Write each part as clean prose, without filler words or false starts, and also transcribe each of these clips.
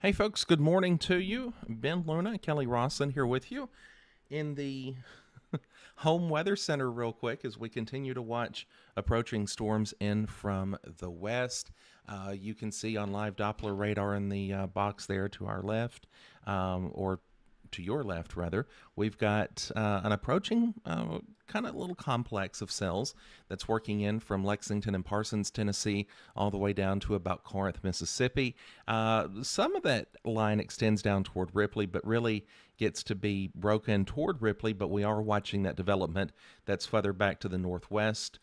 Hey, folks, good morning to you. Ben Luna, Kelly Rosslin here with you in the home weather center, real quick, as we continue to watch approaching storms in from the west. You can see on live Doppler radar in the box there to our left, or to your left, rather, we've got an approaching kind of little complex of cells that's working in from Lexington and Parsons, Tennessee, all the way down to about Corinth, Mississippi. Some of that line extends down toward Ripley, but really gets to be broken toward Ripley, but we are watching that development that's further back to the northwest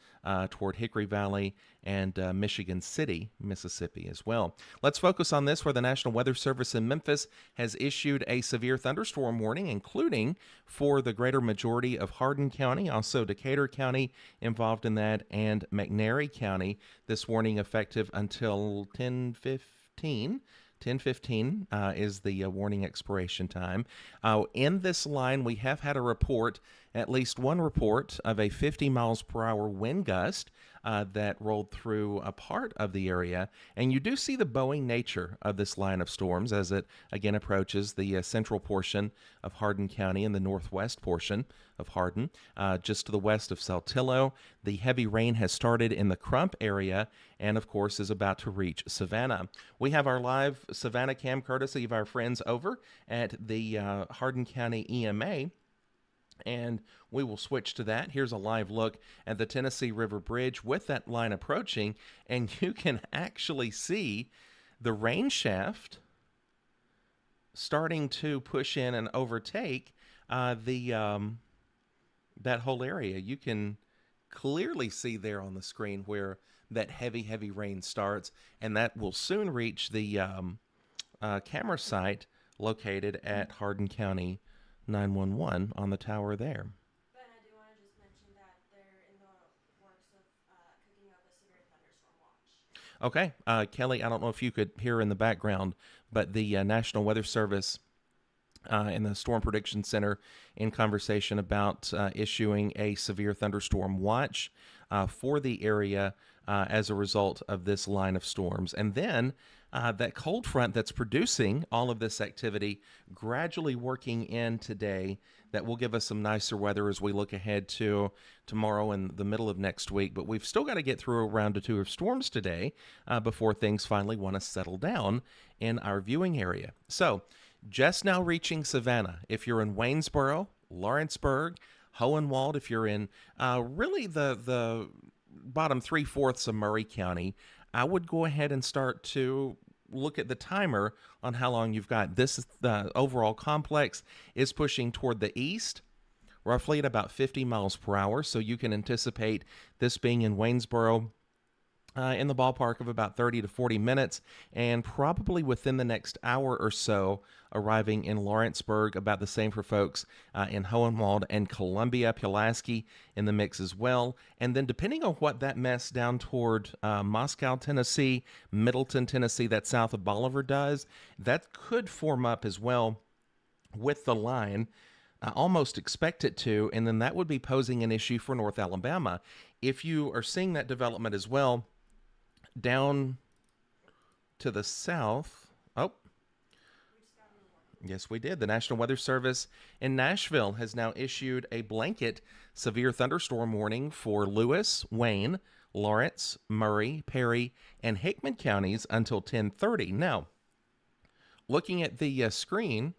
toward Hickory Valley and Michigan City, Mississippi as well. Let's focus on this, where the National Weather Service in Memphis has issued a severe thunderstorm warning, including for the greater majority of Hardin County, also Decatur County involved in that, and McNairy County. This warning effective until 10:15. 10:15 is the warning expiration time. In this line, we have had a report, at least one report, of a 50 miles per hour wind gust that rolled through a part of the area. And you do see the bowing nature of this line of storms as it again approaches the central portion of Hardin County and the northwest portion of Hardin, just to the west of Saltillo. The heavy rain has started in the Crump area and, of course, is about to reach Savannah. We have our live Savannah cam courtesy of our friends over at the Hardin County EMA. And we will switch to that. Here's a live look at the Tennessee River Bridge with that line approaching, and you can actually see the rain shaft starting to push in and overtake that whole area. You can clearly see there on the screen where that heavy rain starts, and that will soon reach the camera site located at Hardin County 911 on the tower there. But I do want to just mention that they're in the works of cooking up a severe thunderstorm watch. Okay, Kelly, I don't know if you could hear in the background, but the National Weather Service and the Storm Prediction Center in conversation about issuing a severe thunderstorm watch for the area as a result of this line of storms. And then that cold front that's producing all of this activity gradually working in today, that will give us some nicer weather as we look ahead to tomorrow and the middle of next week. But we've still got to get through a round or two of storms today before things finally want to settle down in our viewing area. So just now reaching Savannah. If you're in Waynesboro, Lawrenceburg, Hohenwald, if you're in really the bottom 3/4 of Murray County, I would go ahead and start to look at the timer on how long you've got. This the overall complex is pushing toward the east, roughly at about 50 miles per hour. So you can anticipate this being in Waynesboro in the ballpark of about 30 to 40 minutes, and probably within the next hour or so arriving in Lawrenceburg. About the same for folks in Hohenwald and Columbia. Pulaski in the mix as well. And then depending on what that mess down toward Moscow, Tennessee, Middleton, Tennessee, that south of Bolivar does, that could form up as well with the line. I almost expect it to, and then that would be posing an issue for North Alabama. If you are seeing that development as well, down to the south. Oh, yes, we did. The National Weather Service in Nashville has now issued a blanket severe thunderstorm warning for Lewis, Wayne, Lawrence, Murray, Perry, and Hickman counties until 10:30. Now, looking at the screen,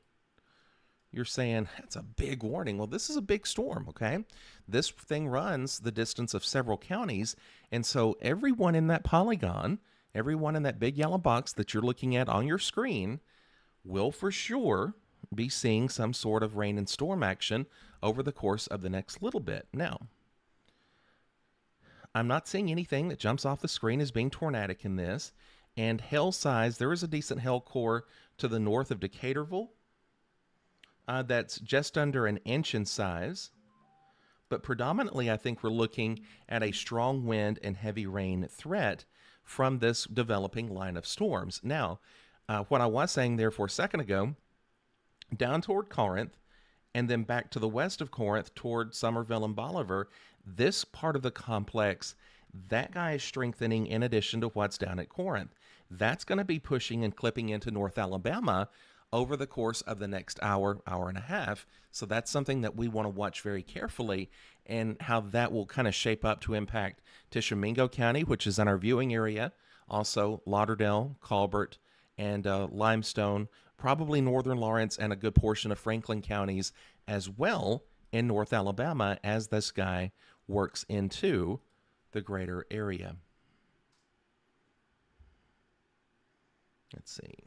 you're saying, that's a big warning. Well, this is a big storm, okay? This thing runs the distance of several counties, and so everyone in that polygon, everyone in that big yellow box that you're looking at on your screen will for sure be seeing some sort of rain and storm action over the course of the next little bit. Now, I'm not seeing anything that jumps off the screen as being tornadic in this, and hail size, there is a decent hail core to the north of Decaturville. That's just under an inch in size. But predominantly, I think we're looking at a strong wind and heavy rain threat from this developing line of storms. Now, what I was saying there for a second ago, down toward Corinth, and then back to the west of Corinth toward Somerville and Bolivar, this part of the complex, that guy is strengthening in addition to what's down at Corinth. That's going to be pushing and clipping into North Alabama over the course of the next hour, hour and a half. So that's something that we want to watch very carefully, and how that will kind of shape up to impact Tishomingo County, which is in our viewing area, also Lauderdale, Colbert, and Limestone, probably northern Lawrence, and a good portion of Franklin counties as well in North Alabama as this guy works into the greater area. Let's see.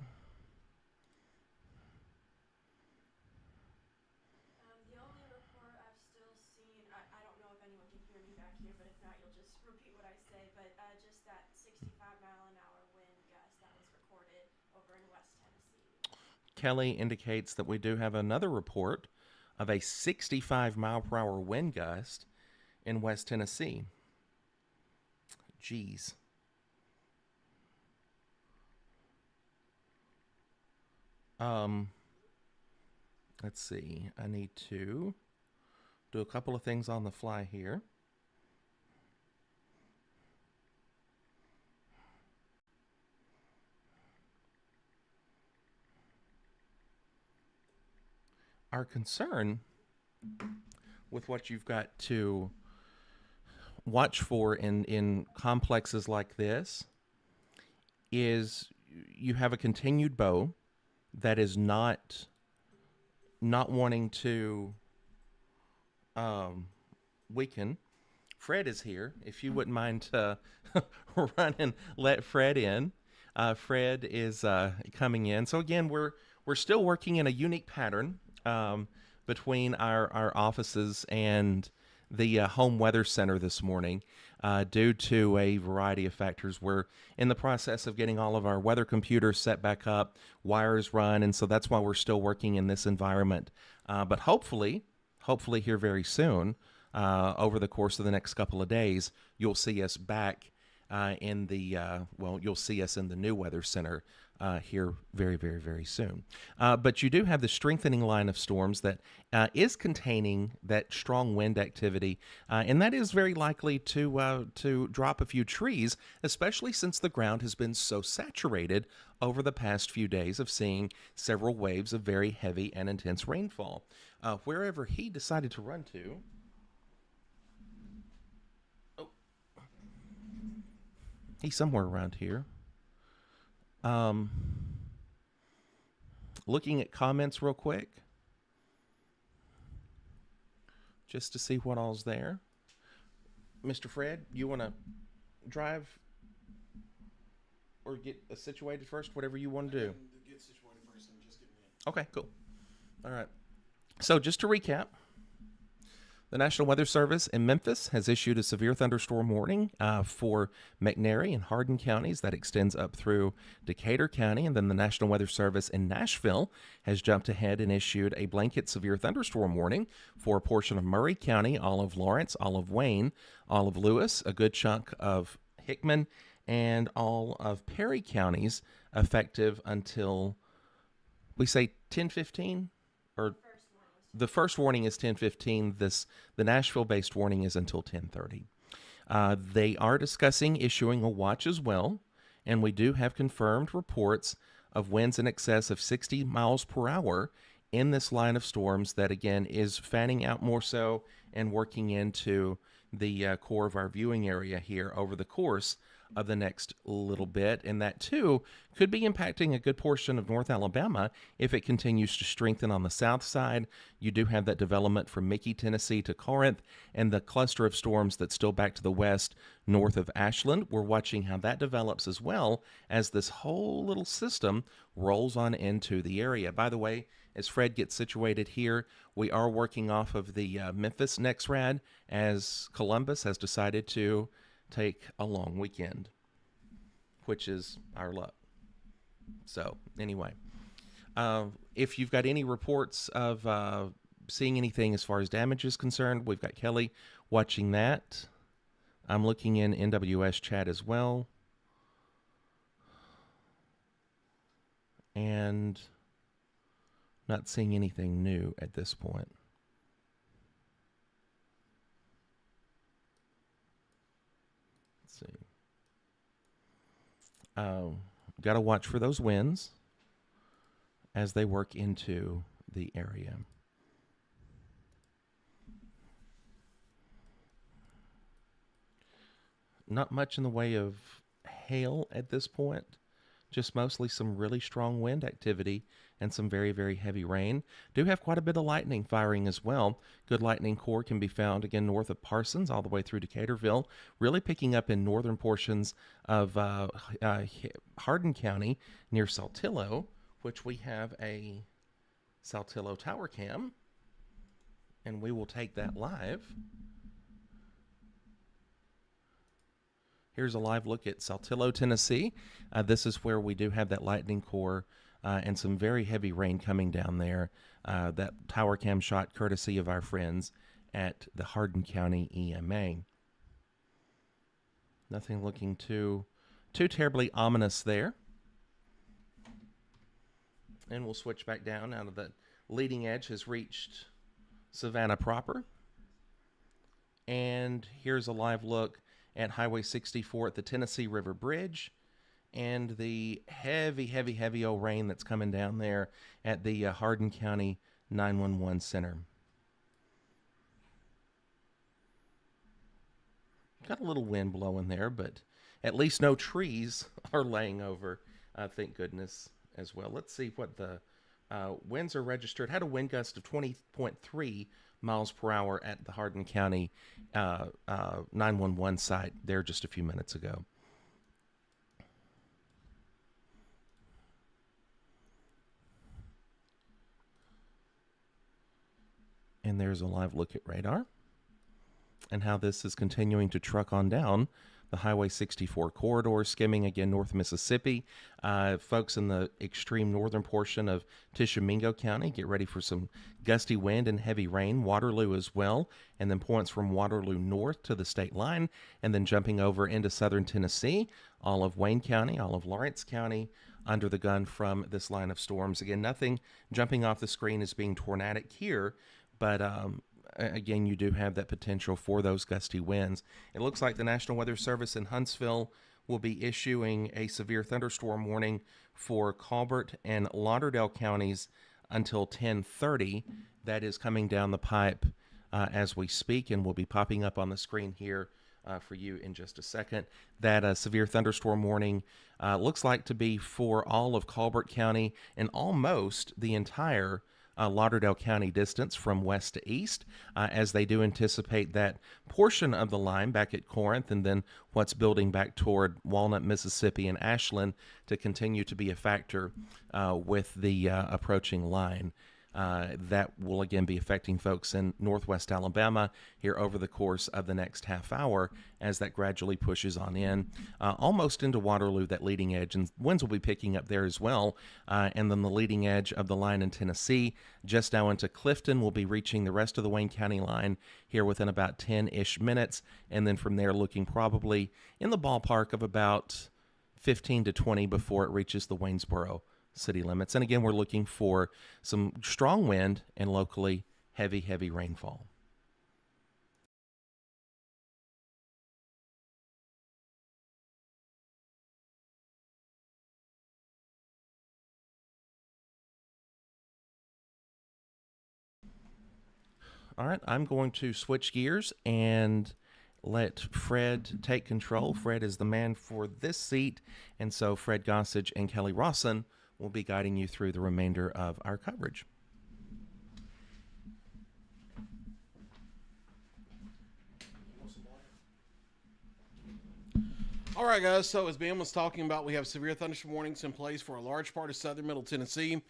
The only report I've still seen, I don't know if anyone can hear me back here, but if not, you'll just repeat what I say. But just that 65-mile-an-hour wind gust that was recorded over in West Tennessee. Kelly indicates that we do have another report of a 65-mile-per-hour wind gust in West Tennessee. Jeez. Let's see. I need to do a couple of things on the fly here. Our concern with what you've got to watch for in complexes like this is you have a continued bow that is not wanting to weaken. Fred is here. If you wouldn't mind run and let Fred in. Fred is coming in. So again, we're still working in a unique pattern between our offices and the home weather center this morning due to a variety of factors. We're in the process of getting all of our weather computers set back up, wires run, and so that's why we're still working in this environment. But hopefully here very soon, over the course of the next couple of days, you'll see us back in the you'll see us in the new weather center here very, very, very soon. But you do have the strengthening line of storms that is containing that strong wind activity, and that is very likely to drop a few trees, especially since the ground has been so saturated over the past few days of seeing several waves of very heavy and intense rainfall. Wherever he decided to run to. Oh, he's somewhere around here. Looking at comments real quick, just to see what all's there. Mr. Fred, you want to drive or get situated first? Whatever you want to do. Get situated first and just get me in. Okay, cool. All right. So just to recap, the National Weather Service in Memphis has issued a severe thunderstorm warning for McNairy and Hardin counties that extends up through Decatur County. And then the National Weather Service in Nashville has jumped ahead and issued a blanket severe thunderstorm warning for a portion of Murray County, all of Lawrence, all of Wayne, all of Lewis, a good chunk of Hickman, and all of Perry counties, effective until we say 10:15 or the first warning is 10:15. The Nashville-based warning is until 10:30. They are discussing issuing a watch as well, and we do have confirmed reports of winds in excess of 60 miles per hour in this line of storms that, again, is fanning out more so and working into the core of our viewing area here over the course of the next little bit. And that, too, could be impacting a good portion of North Alabama if it continues to strengthen on the south side. You do have that development from Mickey, Tennessee to Corinth, and the cluster of storms that's still back to the west north of Ashland. We're watching how that develops as well as this whole little system rolls on into the area. By the way, as Fred gets situated here, we are working off of the Memphis NexRad as Columbus has decided to take a long weekend, which is our luck. So anyway, if you've got any reports of seeing anything as far as damage is concerned, we've got Kelly watching that. I'm looking in NWS chat as well. And not seeing anything new at this point. Let's see. got to watch for those winds as they work into the area. Not much in the way of hail at this point, just mostly some really strong wind activity and some very, very heavy rain. Do have quite a bit of lightning firing as well. Good lightning core can be found again north of Parsons all the way through Decaturville, really picking up in northern portions of Hardin County near Saltillo, which we have a Saltillo tower cam, and we will take that live. Here's a live look at Saltillo, Tennessee. This is where we do have that lightning core and some very heavy rain coming down there. That tower cam shot courtesy of our friends at the Hardin County EMA. Nothing looking too terribly ominous there. And we'll switch back down now that the leading edge has reached Savannah proper. And here's a live look at Highway 64 at the Tennessee River Bridge and the heavy old rain that's coming down there at the Hardin County 911 Center. Got a little wind blowing there, but at least no trees are laying over, thank goodness, as well. Let's see what the winds are registered. Had a wind gust of 20.3 miles per hour at the Hardin County 911 site there just a few minutes ago. And there's a live look at radar and how this is continuing to truck on down the Highway 64 corridor, skimming again North Mississippi. Folks in the extreme northern portion of Tishomingo County, get ready for some gusty wind and heavy rain. Waterloo as well, and then points from Waterloo north to the state line, and then jumping over into southern Tennessee, all of Wayne County, all of Lawrence County, under the gun from this line of storms. Again, nothing jumping off the screen is being tornadic here, but again, you do have that potential for those gusty winds. It looks like the National Weather Service in Huntsville will be issuing a severe thunderstorm warning for Colbert and Lauderdale counties until 10:30. That is coming down the pipe as we speak, and will be popping up on the screen here for you in just a second. That severe thunderstorm warning looks like to be for all of Colbert County and almost the entire Lauderdale County distance from west to east, as they do anticipate that portion of the line back at Corinth and then what's building back toward Walnut, Mississippi and Ashland to continue to be a factor with the approaching line. That will again be affecting folks in northwest Alabama here over the course of the next half hour as that gradually pushes on in, almost into Waterloo, that leading edge, and winds will be picking up there as well. And then the leading edge of the line in Tennessee, just now into Clifton, will be reaching the rest of the Wayne County line here within about 10-ish minutes, and then from there looking probably in the ballpark of about 15 to 20 before it reaches the Waynesboro city limits. And again, we're looking for some strong wind and locally heavy rainfall. All right, I'm going to switch gears and let Fred take control. Fred is the man for this seat, and so Fred Gossage and Kelly Rawson will be guiding you through the remainder of our coverage. All right, guys. So as Ben was talking about, we have severe thunderstorm warnings in place for a large part of southern middle Tennessee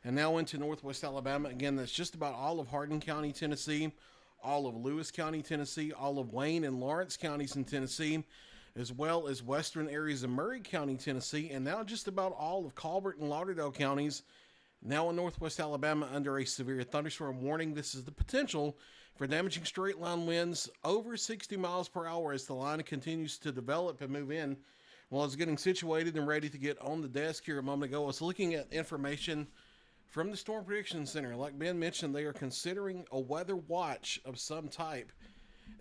and now into northwest Alabama. Again, that's just about all of Hardin County, Tennessee, all of Lewis County, Tennessee, all of Wayne and Lawrence counties in Tennessee, as well as western areas of Murray County, Tennessee, and now just about all of Colbert and Lauderdale counties, now in northwest Alabama under a severe thunderstorm warning. This is the potential for damaging straight line winds over 60 miles per hour as the line continues to develop and move in. While I was getting situated and ready to get on the desk here a moment ago, I was looking at information from the Storm Prediction Center. Like Ben mentioned, they are considering a weather watch of some type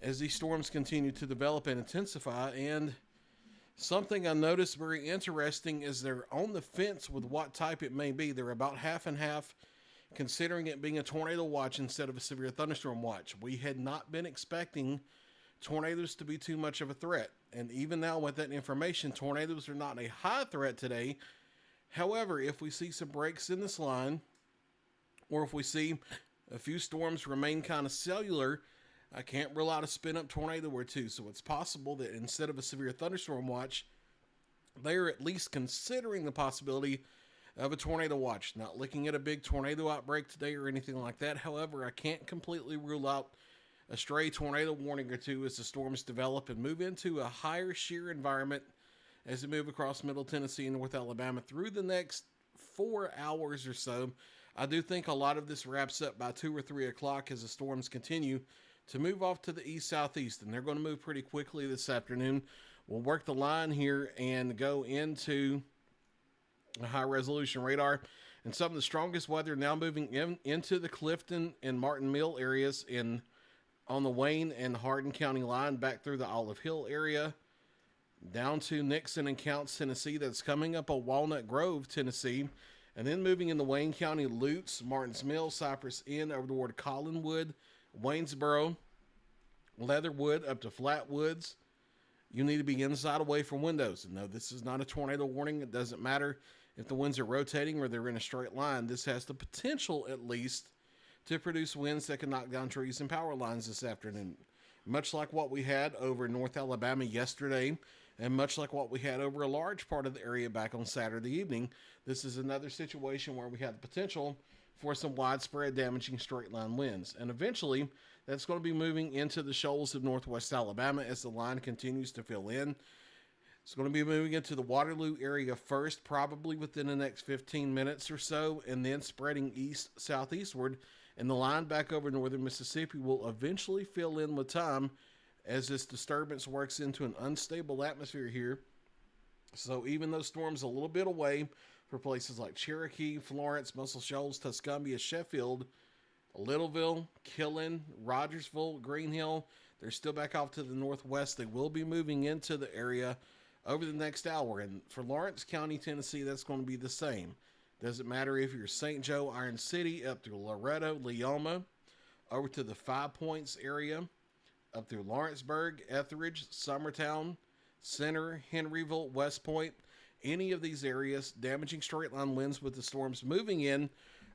as these storms continue to develop and intensify. And Something I noticed very interesting is they're on the fence with what type it may be. They're about half and half, considering it being a tornado watch instead of a severe thunderstorm watch. We had not been expecting tornadoes to be too much of a threat. And even now with that information, tornadoes are not a high threat today. However, if we see some breaks in this line, or if we see a few storms remain kind of cellular, I can't rule out a spin-up tornado or two. So it's possible that instead of a severe thunderstorm watch, they're at least considering the possibility of a tornado watch. Not looking at a big tornado outbreak today or anything like that. However, I can't completely rule out a stray tornado warning or two as the storms develop and move into a higher shear environment as they move across Middle Tennessee and North Alabama through the next 4 hours or so. I do think a lot of this wraps up by 2 or 3 o'clock as the storms continue to move off to the east-southeast, and they're going to move pretty quickly this afternoon. We'll work the line here and go into a high-resolution radar. And some of the strongest weather now moving into the Clifton and Martin Mill areas on the Wayne and Hardin County line, back through the Olive Hill area, down to Nixon and Counts, Tennessee. That's coming up a Walnut Grove, Tennessee. And then moving into Wayne County, Lutz, Martins Mill, Cypress Inn, over toward Collinwood, Waynesboro, Leatherwood, up to Flatwoods. You need to be inside away from windows. And no, this is not a tornado warning. It doesn't matter if the winds are rotating or they're in a straight line. This has the potential, at least, to produce winds that can knock down trees and power lines this afternoon. Much like what we had over North Alabama yesterday, and much like what we had over a large part of the area back on Saturday evening, this is another situation where we have the potential for some widespread damaging straight line winds. And eventually, that's going to be moving into the shoals of northwest Alabama as the line continues to fill in. It's going to be moving into the Waterloo area first, probably within the next 15 minutes or so, and then spreading east-southeastward. And the line back over northern Mississippi will eventually fill in with time as this disturbance works into an unstable atmosphere here. So even though storms a little bit away for places like Cherokee, Florence, Muscle Shoals, Tuscumbia, Sheffield, Littleville, Killen, Rogersville, Green Hill, they're still back off to the northwest. They will be moving into the area over the next hour. And for Lawrence County, Tennessee, that's going to be the same. Doesn't matter if you're St. Joe, Iron City, up through Loretto, Leoma, over to the 5 Points area, up through Lawrenceburg, Etheridge, Summertown, Center, Henryville, West Point. Any of these areas, damaging straight line winds with the storms moving in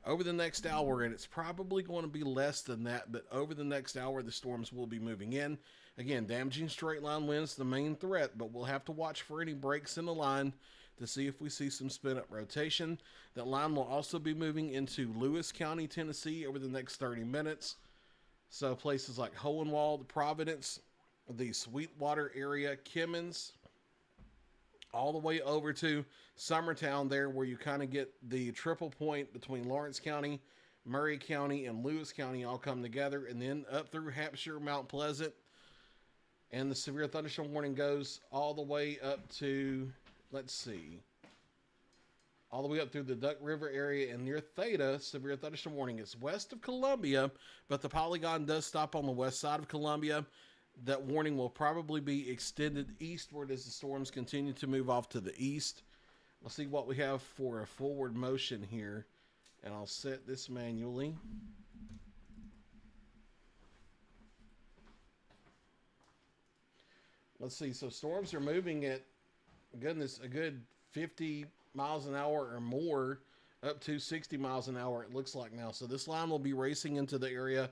over the next hour, and it's probably going to be less than that, but over the next hour, the storms will be moving in. Again, damaging straight line winds, the main threat, but we'll have to watch for any breaks in the line to see if we see some spin-up rotation. That line will also be moving into Lewis County, Tennessee over the next 30 minutes. So places like Hohenwald, Providence, the Sweetwater area, Kimmins, all the way over to Summertown there, where you kind of get the triple point between Lawrence County, Murray County, and Lewis County all come together, and then up through Hampshire, Mount Pleasant. And the severe thunderstorm warning goes all the way up to, let's see, all the way up through the Duck River area and near Theta. Severe thunderstorm warning is west of Columbia, but the polygon does stop on the west side of Columbia. That warning will probably be extended eastward as the storms continue to move off to the east. Let's see what we have for a forward motion here, and I'll set this manually. Let's see, so storms are moving at, goodness, a good 50 miles an hour or more, up to 60 miles an hour, it looks like now. So this line will be racing into the area,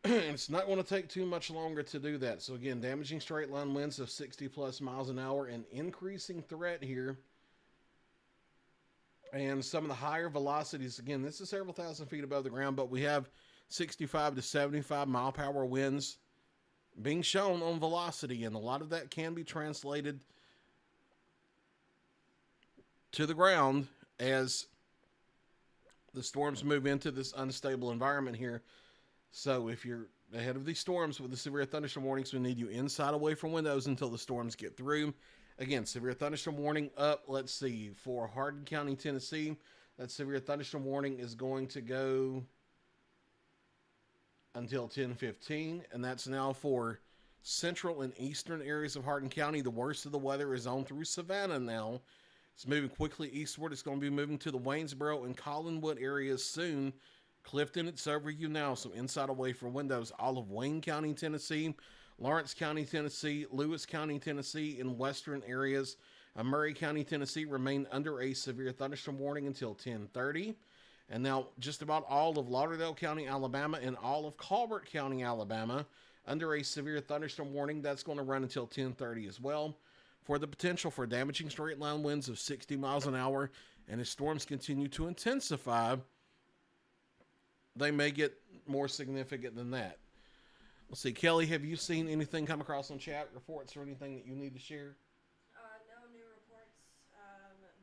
and it's not going to take too much longer to do that. So again, damaging straight line winds of 60 plus miles an hour, and increasing threat here. And some of the higher velocities, again, this is several thousand feet above the ground, but we have 65 to 75 mile per hour winds being shown on velocity, and a lot of that can be translated to the ground as the storms move into this unstable environment here. So if you're ahead of these storms with the severe thunderstorm warnings, we need you inside away from windows until the storms get through. Again, severe thunderstorm warning up, let's see, for Hardin County, Tennessee, that severe thunderstorm warning is going to go until 10:15, and that's now for central and eastern areas of Hardin County. The worst of the weather is on through Savannah now. It's moving quickly eastward. It's going to be moving to the Waynesboro and Collinwood areas soon. Clifton, it's over you now. So inside away from windows, all of Wayne County, Tennessee, Lawrence County, Tennessee, Lewis County, Tennessee, and western areas of Murray County, Tennessee remain under a severe thunderstorm warning until 10:30. And now just about all of Lauderdale County, Alabama, and all of Colbert County, Alabama, under a severe thunderstorm warning. That's going to run until 10:30 as well. For the potential for damaging straight line winds of 60 miles an hour, and as storms continue to intensify, they may get more significant than that. Let's see, Kelly, have you seen anything come across on chat reports or anything that you need to share? No new reports.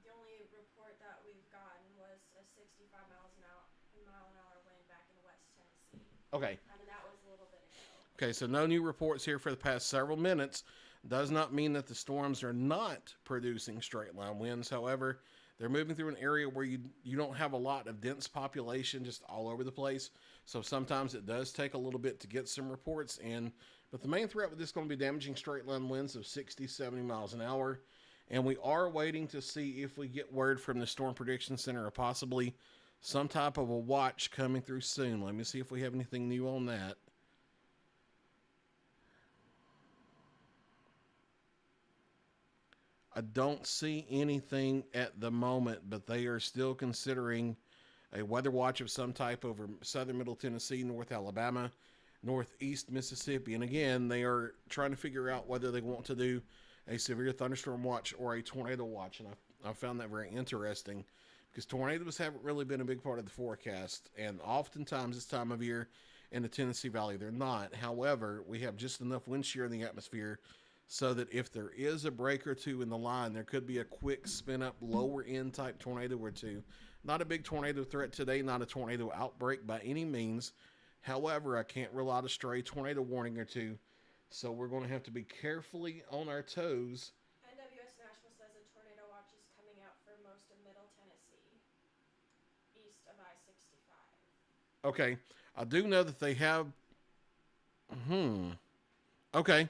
The only report that we've gotten was a 65 mile an hour wind back in West Tennessee. Okay. And that was a little bit ago. Okay, so no new reports here for the past several minutes. Does not mean that the storms are not producing straight line winds. However, they're moving through an area where you don't have a lot of dense population just all over the place. So sometimes it does take a little bit to get some reports in. But the main threat with this is going to be damaging straight line winds of 60, 70 miles an hour. And we are waiting to see if we get word from the Storm Prediction Center or possibly some type of a watch coming through soon. Let me see if we have anything new on that. I don't see anything at the moment, but they are still considering a weather watch of some type over southern Middle Tennessee, North Alabama, Northeast Mississippi. And again, they are trying to figure out whether they want to do a severe thunderstorm watch or a tornado watch. And I found that very interesting because tornadoes haven't really been a big part of the forecast. And oftentimes this time of year in the Tennessee Valley, they're not. However, we have just enough wind shear in the atmosphere so that if there is a break or two in the line, there could be a quick spin up lower end type tornado or two. Not a big tornado threat today, not a tornado outbreak by any means. However, I can't rule out a stray tornado warning or two. So we're going to have to be carefully on our toes. NWS National says a tornado watch is coming out for most of Middle Tennessee, east of I-65. Okay. I do know that they have... Okay.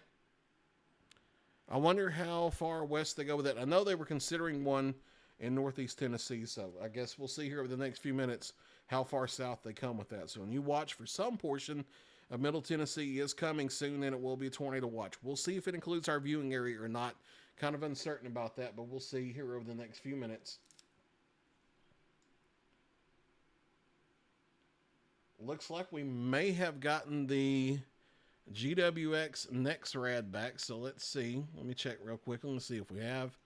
I wonder how far west they go with that. I know they were considering one in Northeast Tennessee, so I guess we'll see here over the next few minutes how far south they come with that. So when you watch for some portion of Middle Tennessee is coming soon, and it will be a tornado watch. We'll see if it includes our viewing area or not. Kind of uncertain about that, but we'll see here over the next few minutes. Looks like we may have gotten the GWX NexRad back, so let's see. Let me check real quick. Let's see if we have.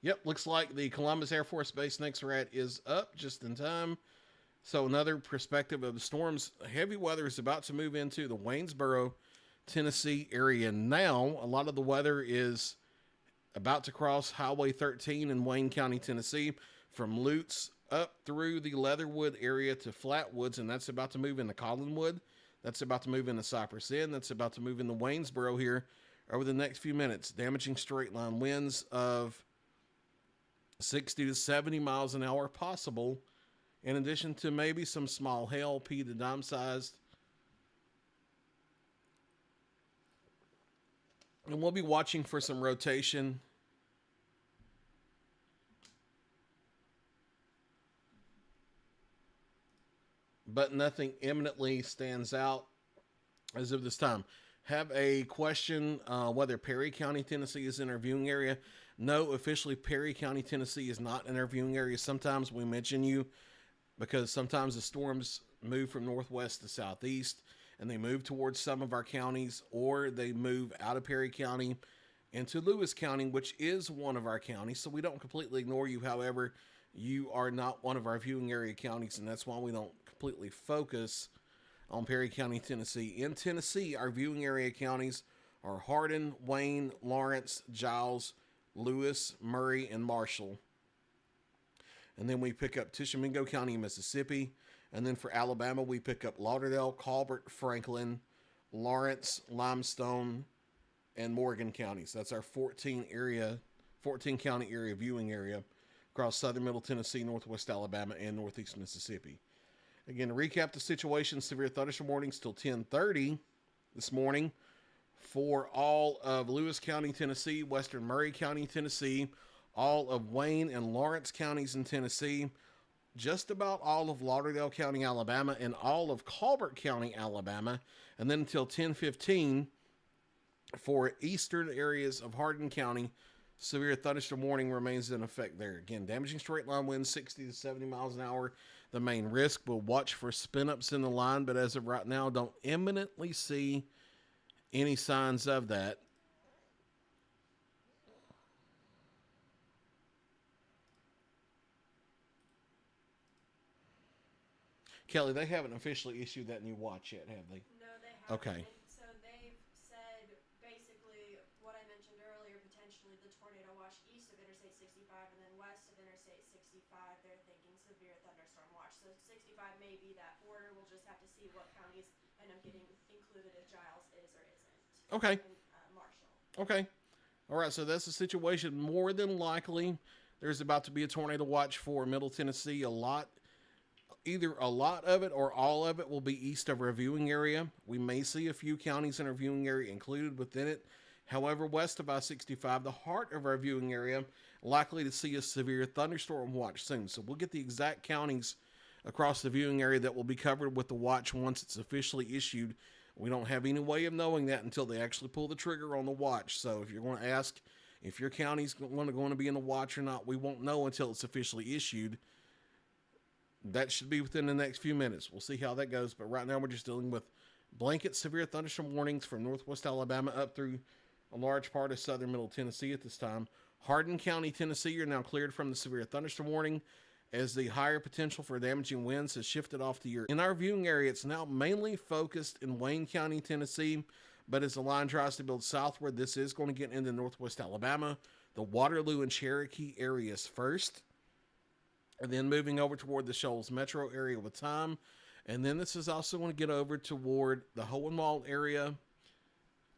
Yep, looks like the Columbus Air Force Base NexRad is up just in time. So another perspective of the storms. Heavy weather is about to move into the Waynesboro, Tennessee area now. A lot of the weather is about to cross Highway 13 in Wayne County, Tennessee, from Lutz up through the Leatherwood area to Flatwoods, and that's about to move into Collinwood. That's about to move into Cypress Inn. That's about to move into Waynesboro here over the next few minutes. Damaging straight line winds of 60 to 70 miles an hour possible, in addition to maybe some small hail, pea to dime sized. And we'll be watching for some rotation. But nothing imminently stands out as of this time. Have a question whether Perry County, Tennessee is in our viewing area. No, officially Perry County, Tennessee is not in our viewing area. Sometimes we mention you because sometimes the storms move from northwest to southeast and they move towards some of our counties, or they move out of Perry County into Lewis County, which is one of our counties. So we don't completely ignore you. However, you are not one of our viewing area counties, and that's why we don't completely focus on Perry County, Tennessee. In Tennessee, our viewing area counties are Hardin, Wayne, Lawrence, Giles, Lewis, Murray, and Marshall. And then we pick up Tishomingo County, Mississippi. And then for Alabama, we pick up Lauderdale, Colbert, Franklin, Lawrence, Limestone, and Morgan counties. That's our 14 county area viewing area across southern Middle Tennessee, northwest Alabama, and northeast Mississippi. Again, to recap the situation, severe thunderstorm warnings till 10:30 this morning for all of Lewis County, Tennessee, Western Murray County, Tennessee, all of Wayne and Lawrence counties in Tennessee, just about all of Lauderdale County, Alabama, and all of Colbert County, Alabama, and then until 10:15 for eastern areas of Hardin County. Severe thunderstorm warning remains in effect there. Again, damaging straight line winds 60 to 70 miles an hour. The main risk, will watch for spin-ups in the line, but as of right now, don't imminently see any signs of that. Kelly, they haven't officially issued that new watch yet, have they? No, they haven't. Okay. And so they've said basically what I mentioned earlier, potentially the tornado watch east of Interstate 65 and then west of Interstate 65. They're thinking severe thunderstorm watch. So 65 may be that order. We'll just have to see what counties end up getting included if Giles is or isn't. Okay. And Marshall. Okay. All right, so that's the situation. More than likely, there's about to be a tornado watch for Middle Tennessee. Either a lot of it or all of it will be east of our viewing area. We may see a few counties in our viewing area included within it. However, west of I-65, the heart of our viewing area, likely to see a severe thunderstorm watch soon. So we'll get the exact counties across the viewing area that will be covered with the watch once it's officially issued. We don't have any way of knowing that until they actually pull the trigger on the watch. So if you're going to ask if your county's going to be in the watch or not, we won't know until it's officially issued. That should be within the next few minutes. We'll see how that goes. But right now we're just dealing with blanket severe thunderstorm warnings from northwest Alabama up through a large part of southern middle Tennessee at this time. Hardin County, Tennessee are now cleared from the severe thunderstorm warning as the higher potential for damaging winds has shifted off to your. In our viewing area, it's now mainly focused in Wayne County, Tennessee. But as the line tries to build southward, this is going to get into northwest Alabama, the Waterloo and Cherokee areas first. And then moving over toward the Shoals metro area with time. And then this is also going to get over toward the Hohenwald area,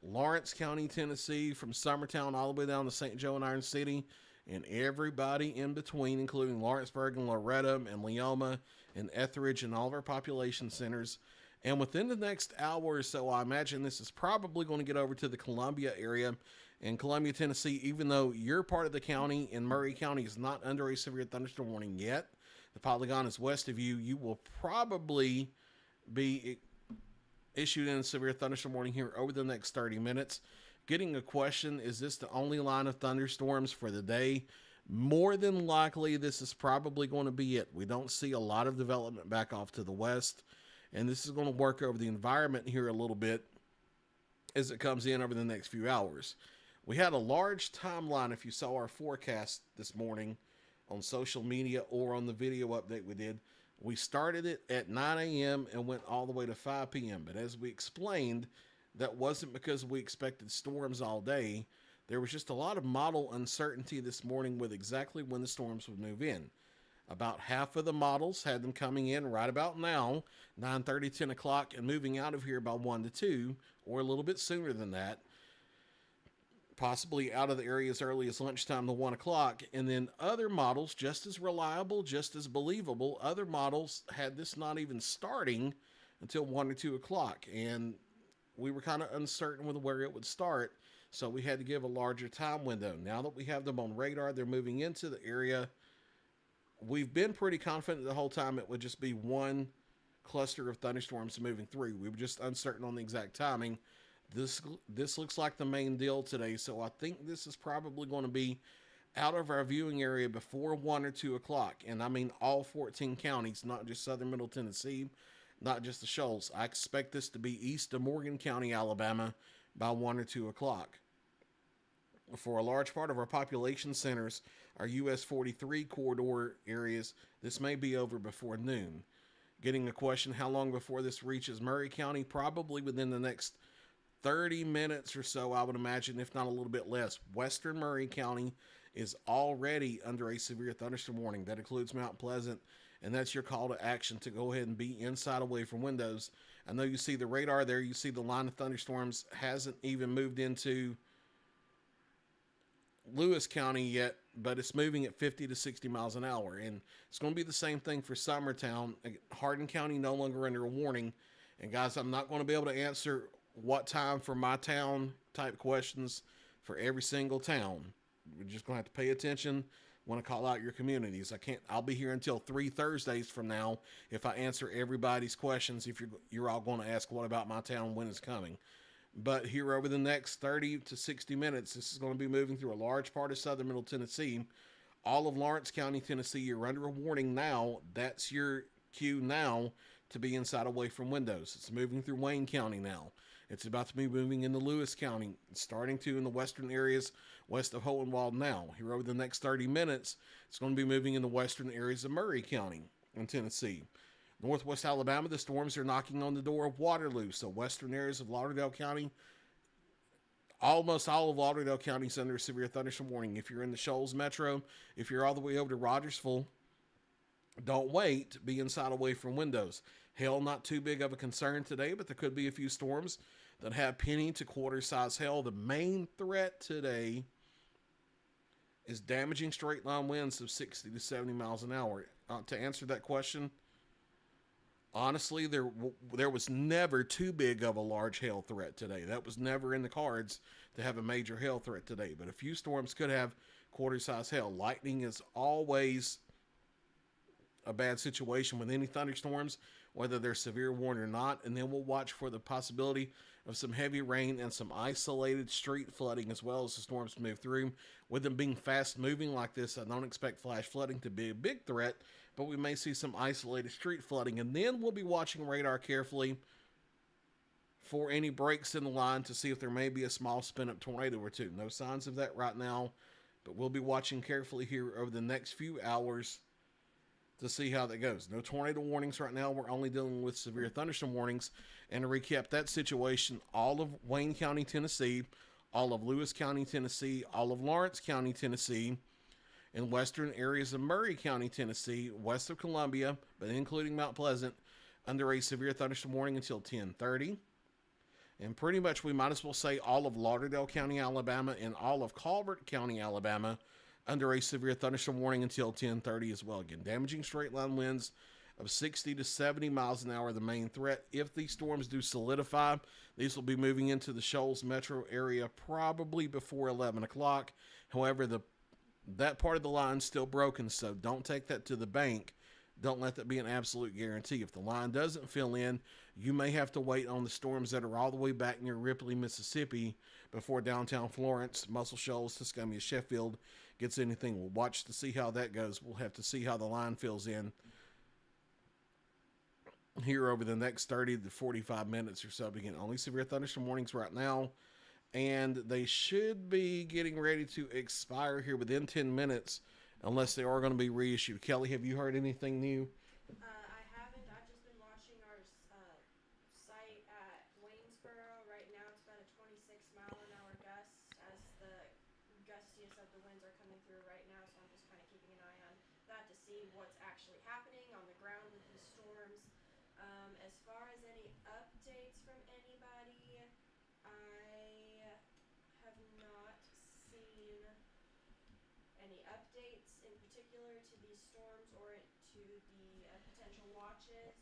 Lawrence County, Tennessee, from Summertown all the way down to St. Joe and Iron City, and everybody in between, including Lawrenceburg and Loretta and Leoma and Etheridge and all of our population centers. And within the next hour or so, I imagine this is probably going to get over to the Columbia area. In Columbia, Tennessee, even though your part of the county in Murray County is not under a severe thunderstorm warning yet, the Polygon is west of you, you will probably be issued in a severe thunderstorm warning here over the next 30 minutes. Getting a question, is this the only line of thunderstorms for the day? More than likely, this is probably going to be it. We don't see a lot of development back off to the west, and this is going to work over the environment here a little bit as it comes in over the next few hours. We had a large timeline if you saw our forecast this morning on social media or on the video update we did. We started it at 9 a.m. and went all the way to 5 p.m. But as we explained, that wasn't because we expected storms all day. There was just a lot of model uncertainty this morning with exactly when the storms would move in. About half of the models had them coming in right about now, 9:30, 10 o'clock, and moving out of here by 1 to 2, or a little bit sooner than that. Possibly out of the area as early as lunchtime to 1 o'clock. And then other models, just as reliable, just as believable, other models had this not even starting until 1 or 2 o'clock. And we were kind of uncertain with where it would start, so we had to give a larger time window. Now that we have them on radar, they're moving into the area. We've been pretty confident the whole time it would just be one cluster of thunderstorms moving through. We were just uncertain on the exact timing. This looks like the main deal today, so I think this is probably going to be out of our viewing area before 1 or 2 o'clock. And I mean all 14 counties, not just southern middle Tennessee, not just the Shoals. I expect this to be east of Morgan County, Alabama by 1 or 2 o'clock. For a large part of our population centers, our US 43 corridor areas, this may be over before noon. Getting a question, how long before this reaches Murray County? Probably within the next 30 minutes or so, I would imagine, if not a little bit less. Western Murray County is already under a severe thunderstorm warning. That includes Mount Pleasant, and that's your call to action to go ahead and be inside away from windows. I know you see the radar there. You see the line of thunderstorms hasn't even moved into Lewis County yet. but it's moving at 50 to 60 miles an hour. And it's going to be the same thing for Summertown. Hardin County no longer under a warning. And guys, I'm not going to be able to answer what time for my town type questions for every single town. We're just going to have to pay attention when I call out your communities. I'll be here until 3 Thursdays from now if I answer everybody's questions. If you're all going to ask, what about my town, when it's coming? But here over the next 30 to 60 minutes, this is going to be moving through a large part of southern Middle Tennessee. All of Lawrence County, Tennessee, you're under a warning now. That's your cue now to be inside away from windows. It's moving through Wayne County now. It's about to be moving into Lewis County, starting to in the western areas west of Hohenwald now. Here over the next 30 minutes, it's going to be moving in the western areas of Murray County in Tennessee. Northwest Alabama, the storms are knocking on the door of Waterloo. So western areas of Lauderdale County, almost all of Lauderdale County is under a severe thunderstorm warning. If you're in the Shoals Metro, if you're all the way over to Rogersville, don't wait. Be inside away from windows. Hail not too big of a concern today, but there could be a few storms that have penny to quarter size hail. The main threat today is damaging straight line winds of 60 to 70 miles an hour. To answer that question, honestly, there was never too big of a large hail threat today. That was never in the cards to have a major hail threat today. But a few storms could have quarter-size hail. Lightning is always a bad situation with any thunderstorms, whether they're severe warned or not. And then we'll watch for the possibility of some heavy rain and some isolated street flooding as well as the storms move through. With them being fast-moving like this, I don't expect flash flooding to be a big threat, but we may see some isolated street flooding. And then we'll be watching radar carefully for any breaks in the line to see if there may be a small spin-up tornado or two. No signs of that right now, but we'll be watching carefully here over the next few hours to see how that goes. No tornado warnings right now. We're only dealing with severe thunderstorm warnings. And to recap that situation, all of Wayne County, Tennessee, all of Lewis County, Tennessee, all of Lawrence County, Tennessee, in western areas of Murray County, Tennessee, west of Columbia, but including Mount Pleasant, under a severe thunderstorm warning until 10:30. And pretty much we might as well say all of Lauderdale County, Alabama, and all of Calvert County, Alabama, under a severe thunderstorm warning until 10:30 as well. Again, damaging straight line winds of 60 to 70 miles an hour, the main threat. If these storms do solidify, these will be moving into the Shoals metro area probably before 11 o'clock. However, that part of the line is still broken, so don't take that to the bank. Don't let that be an absolute guarantee. If the line doesn't fill in, you may have to wait on the storms that are all the way back near Ripley, Mississippi, before downtown Florence, Muscle Shoals, Tuscaloosa, Sheffield gets anything. We'll watch to see how that goes. We'll have to see how the line fills in here over the next 30 to 45 minutes or so. Again, only severe thunderstorm warnings right now, and they should be getting ready to expire here within 10 minutes unless they are going to be reissued. Kelly, have you heard anything new? I haven't. I've just been watching our site at Waynesboro. Right now it's about a 26-mile-an-hour gust as the gustiest of the winds are coming through right now, so I'm just kind of keeping an eye on that to see what's actually happening on the ground with these storms. As far as any updates from anybody, I have not seen any updates in particular to these storms or to the potential watches.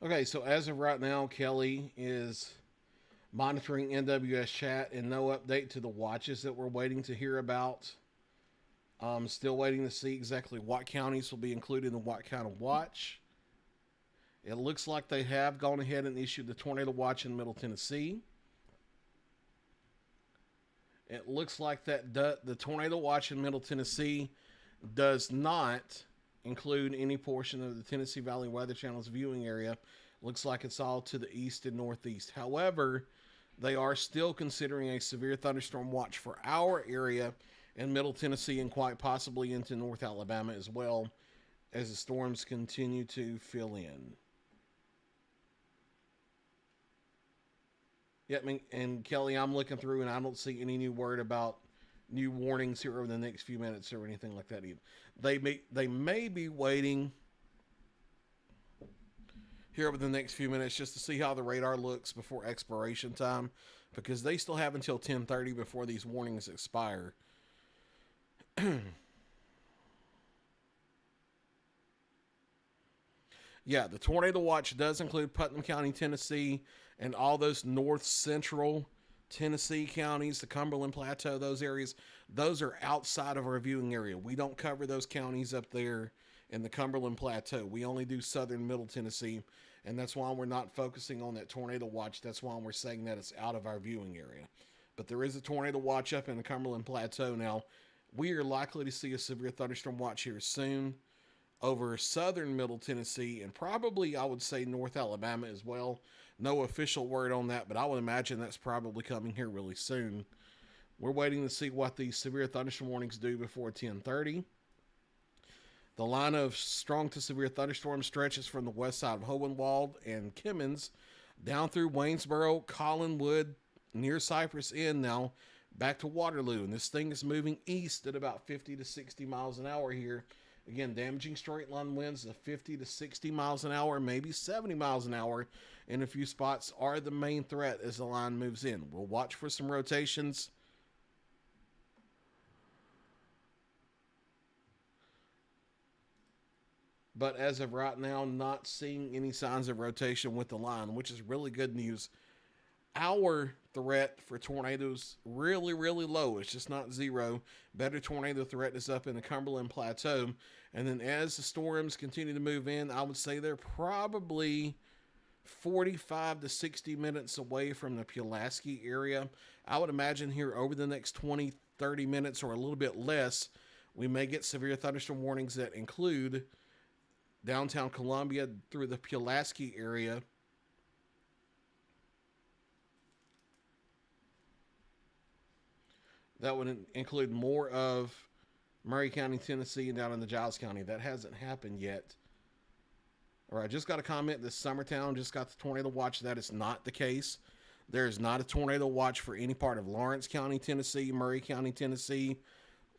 Okay, so as of right now, Kelly is monitoring NWS chat and no update to the watches that we're waiting to hear about. Still waiting to see exactly what counties will be included in what kind of watch. It looks like they have gone ahead and issued the tornado watch in Middle Tennessee. It looks like that the tornado watch in Middle Tennessee does not include any portion of the Tennessee Valley Weather Channel's viewing area. Looks like it's all to the east and northeast. However, they are still considering a severe thunderstorm watch for our area in Middle Tennessee and quite possibly into North Alabama as well as the storms continue to fill in. Yeah, I mean, and Kelly, I'm looking through and I don't see any new word about new warnings here over the next few minutes or anything like that either. They may be waiting here over the next few minutes just to see how the radar looks before expiration time, because they still have until 10:30 before these warnings expire. Yeah, the tornado watch does include Putnam County, Tennessee, and all those north central Tennessee counties, the Cumberland Plateau, those areas. Those are outside of our viewing area. We don't cover those counties up there in the Cumberland Plateau. We only do southern middle Tennessee, and that's why we're not focusing on that tornado watch. That's why we're saying that it's out of our viewing area. But there is a tornado watch up in the Cumberland Plateau. Now, we are likely to see a severe thunderstorm watch here soon over southern middle Tennessee, and probably I would say North Alabama as well. No official word on that, but I would imagine that's probably coming here really soon. We're waiting to see what these severe thunderstorm warnings do before 10:30. The line of strong to severe thunderstorms stretches from the west side of Hohenwald and Kimmins down through Waynesboro, Collinwood, near Cypress Inn now, back to Waterloo. And this thing is moving east at about 50 to 60 miles an hour here. Again, damaging straight line winds of 50 to 60 miles an hour, maybe 70 miles an hour in a few spots are the main threat as the line moves in. We'll watch for some rotations. But as of right now, not seeing any signs of rotation with the line, which is really good news. Our threat for tornadoes really, really low. It's just not zero. Better tornado threat is up in the Cumberland Plateau. And then as the storms continue to move in, I would say they're probably 45 to 60 minutes away from the Pulaski area. I would imagine here over the next 20, 30 minutes or a little bit less, we may get severe thunderstorm warnings that include downtown Columbia through the Pulaski area. That would include more of Murray County, Tennessee, and down in the Giles County. That hasn't happened yet. All right, just got a comment that Summertown just got the tornado watch. That is not the case. There is not a tornado watch for any part of Lawrence County, Tennessee, Murray County, Tennessee,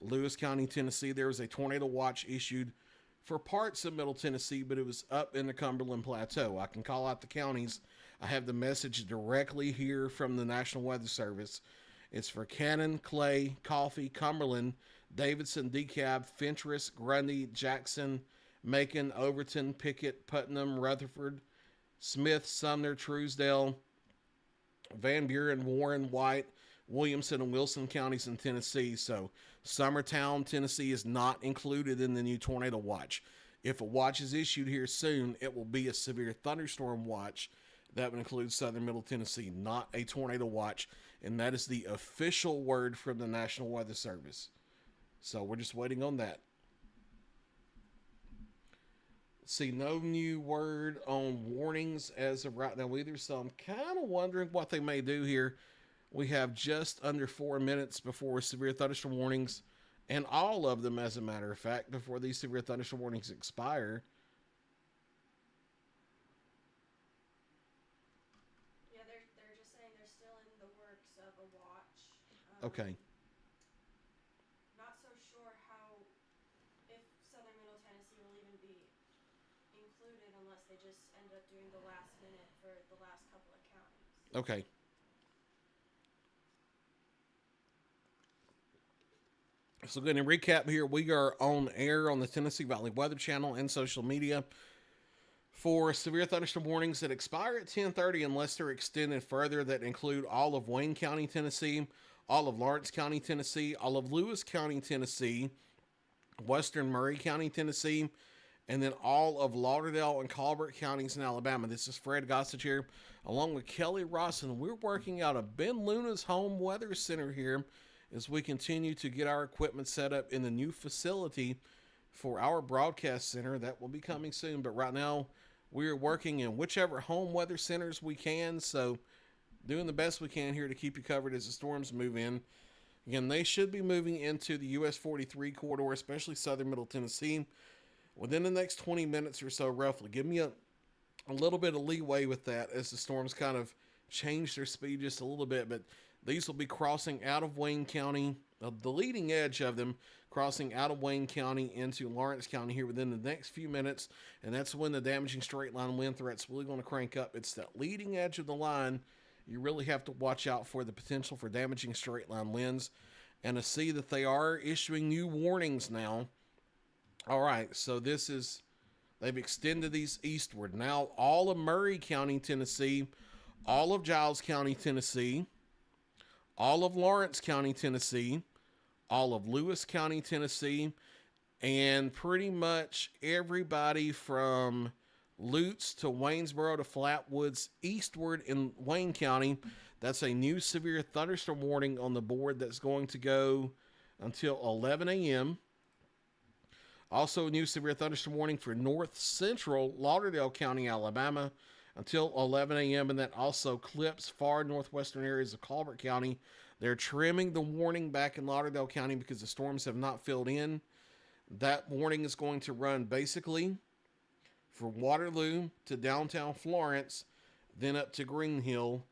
Lewis County, Tennessee. There was a tornado watch issued for parts of Middle Tennessee, but it was up in the Cumberland Plateau. I can call out the counties. I have the message directly here from the National Weather Service. It's for Cannon, Clay, Coffee, Cumberland, Davidson, DeKalb, Fentress, Grundy, Jackson, Macon, Overton, Pickett, Putnam, Rutherford, Smith, Sumner, Truesdale, Van Buren, Warren, White, Williamson, and Wilson counties in Tennessee. So Summertown, Tennessee is not included in the new tornado watch. If a watch is issued here soon, it will be a severe thunderstorm watch. That would include southern middle Tennessee, not a tornado watch. And that is the official word from the National Weather Service. So we're just waiting on that. See, no new word on warnings as of right now either. So I'm kind of wondering what they may do here. We have just under 4 minutes before severe thunderstorm warnings, and all of them, as a matter of fact, before these severe thunderstorm warnings expire. Yeah, they're just saying they're still in the works of a watch. Okay. Not so sure how, if southern middle Tennessee will even be included unless they just end up doing the last minute for the last couple of counties. Okay. So going to recap here, we are on air on the Tennessee Valley Weather Channel and social media for severe thunderstorm warnings that expire at 10:30 unless they're extended further, that include all of Wayne County, Tennessee, all of Lawrence County, Tennessee, all of Lewis County, Tennessee, western Murray County, Tennessee, and then all of Lauderdale and Colbert counties in Alabama. This is Fred Gossage here, along with Kelly Ross, and we're working out of Ben Luna's Home Weather Center here as we continue to get our equipment set up in the new facility for our broadcast center. That will be coming soon, but right now we are working in whichever home weather centers we can, so doing the best we can here to keep you covered as the storms move in. Again, they should be moving into the US 43 corridor, especially southern middle Tennessee, within the next 20 minutes or so, roughly. Give me a little bit of leeway with that as the storms kind of change their speed just a little bit, but these will be crossing out of Wayne County, the leading edge of them, crossing out of Wayne County into Lawrence County here within the next few minutes, and that's when the damaging straight line wind threat's really going to crank up. It's that leading edge of the line you really have to watch out for the potential for damaging straight line winds, and to see that they are issuing new warnings now. All right, so they've extended these eastward. Now all of Murray County, Tennessee, all of Giles County, Tennessee, all of Lawrence County, Tennessee, all of Lewis County, Tennessee, and pretty much everybody from Lutz to Waynesboro to Flatwoods eastward in Wayne County. That's a new severe thunderstorm warning on the board that's going to go until 11 a.m. Also, a new severe thunderstorm warning for north central Lauderdale County, Alabama, until 11 a.m. And that also clips far northwestern areas of Colbert County. They're trimming the warning back in Lauderdale County because the storms have not filled in. That warning is going to run basically from Waterloo to downtown Florence, then up to Green Hill,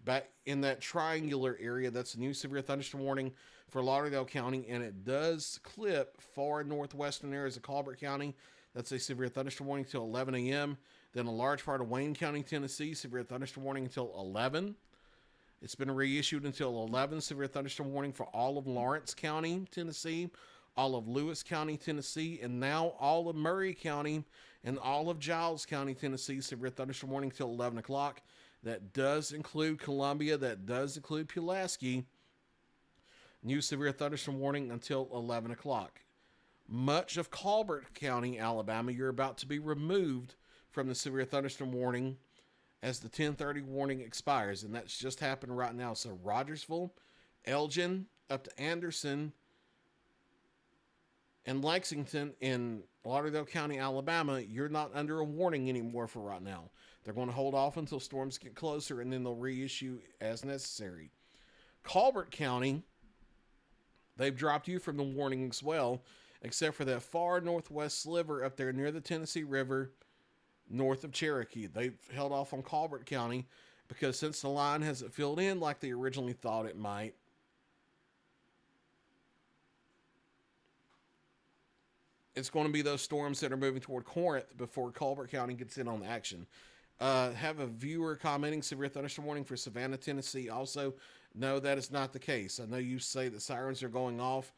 back in that triangular area. That's a new severe thunderstorm warning for Lauderdale County, and it does clip far northwestern areas of Colbert County. That's a severe thunderstorm warning until 11 a.m. Then a large part of Wayne County, Tennessee, severe thunderstorm warning until 11. It's been reissued until 11, severe thunderstorm warning for all of Lawrence County, Tennessee, all of Lewis County, Tennessee, and now all of Murray County and all of Giles County, Tennessee, severe thunderstorm warning until 11 o'clock. That does include Columbia. That does include Pulaski. New severe thunderstorm warning until 11 o'clock. Much of Colbert County, Alabama, you're about to be removed from the severe thunderstorm warning as the 10:30 warning expires, and that's just happened right now. So Rogersville, Elgin, up to Anderson, and Lexington in Lauderdale County, Alabama, you're not under a warning anymore for right now. They're going to hold off until storms get closer, and then they'll reissue as necessary. Colbert County, they've dropped you from the warning as well, except for that far northwest sliver up there near the Tennessee River, north of Cherokee. They've held off on Colbert County because since the line hasn't filled in like they originally thought it might, it's going to be those storms that are moving toward Corinth before Colbert County gets in on the action. Have a viewer commenting severe thunderstorm warning for Savannah, Tennessee. Also, no, that is not the case. I know you say that sirens are going off.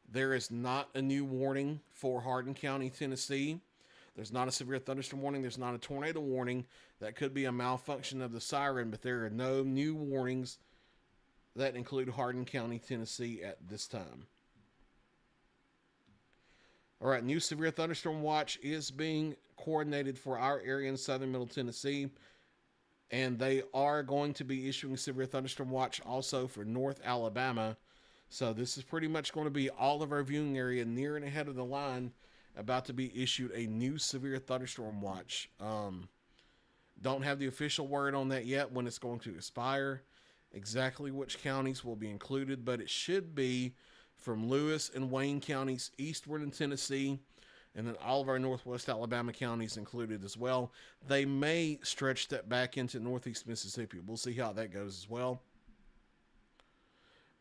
There is not a new warning for Hardin County, Tennessee. There's not a severe thunderstorm warning. There's not a tornado warning. That could be a malfunction of the siren, but there are no new warnings that include Hardin County, Tennessee at this time. All right, new severe thunderstorm watch is being coordinated for our area in southern Middle Tennessee, and they are going to be issuing a severe thunderstorm watch also for North Alabama. So this is pretty much going to be all of our viewing area near and ahead of the line about to be issued a new severe thunderstorm watch. Don't have the official word on that yet when it's going to expire, exactly which counties will be included, but it should be from Lewis and Wayne counties eastward in Tennessee, and then all of our northwest Alabama counties included as well. They may stretch that back into northeast Mississippi. We'll see how that goes as well.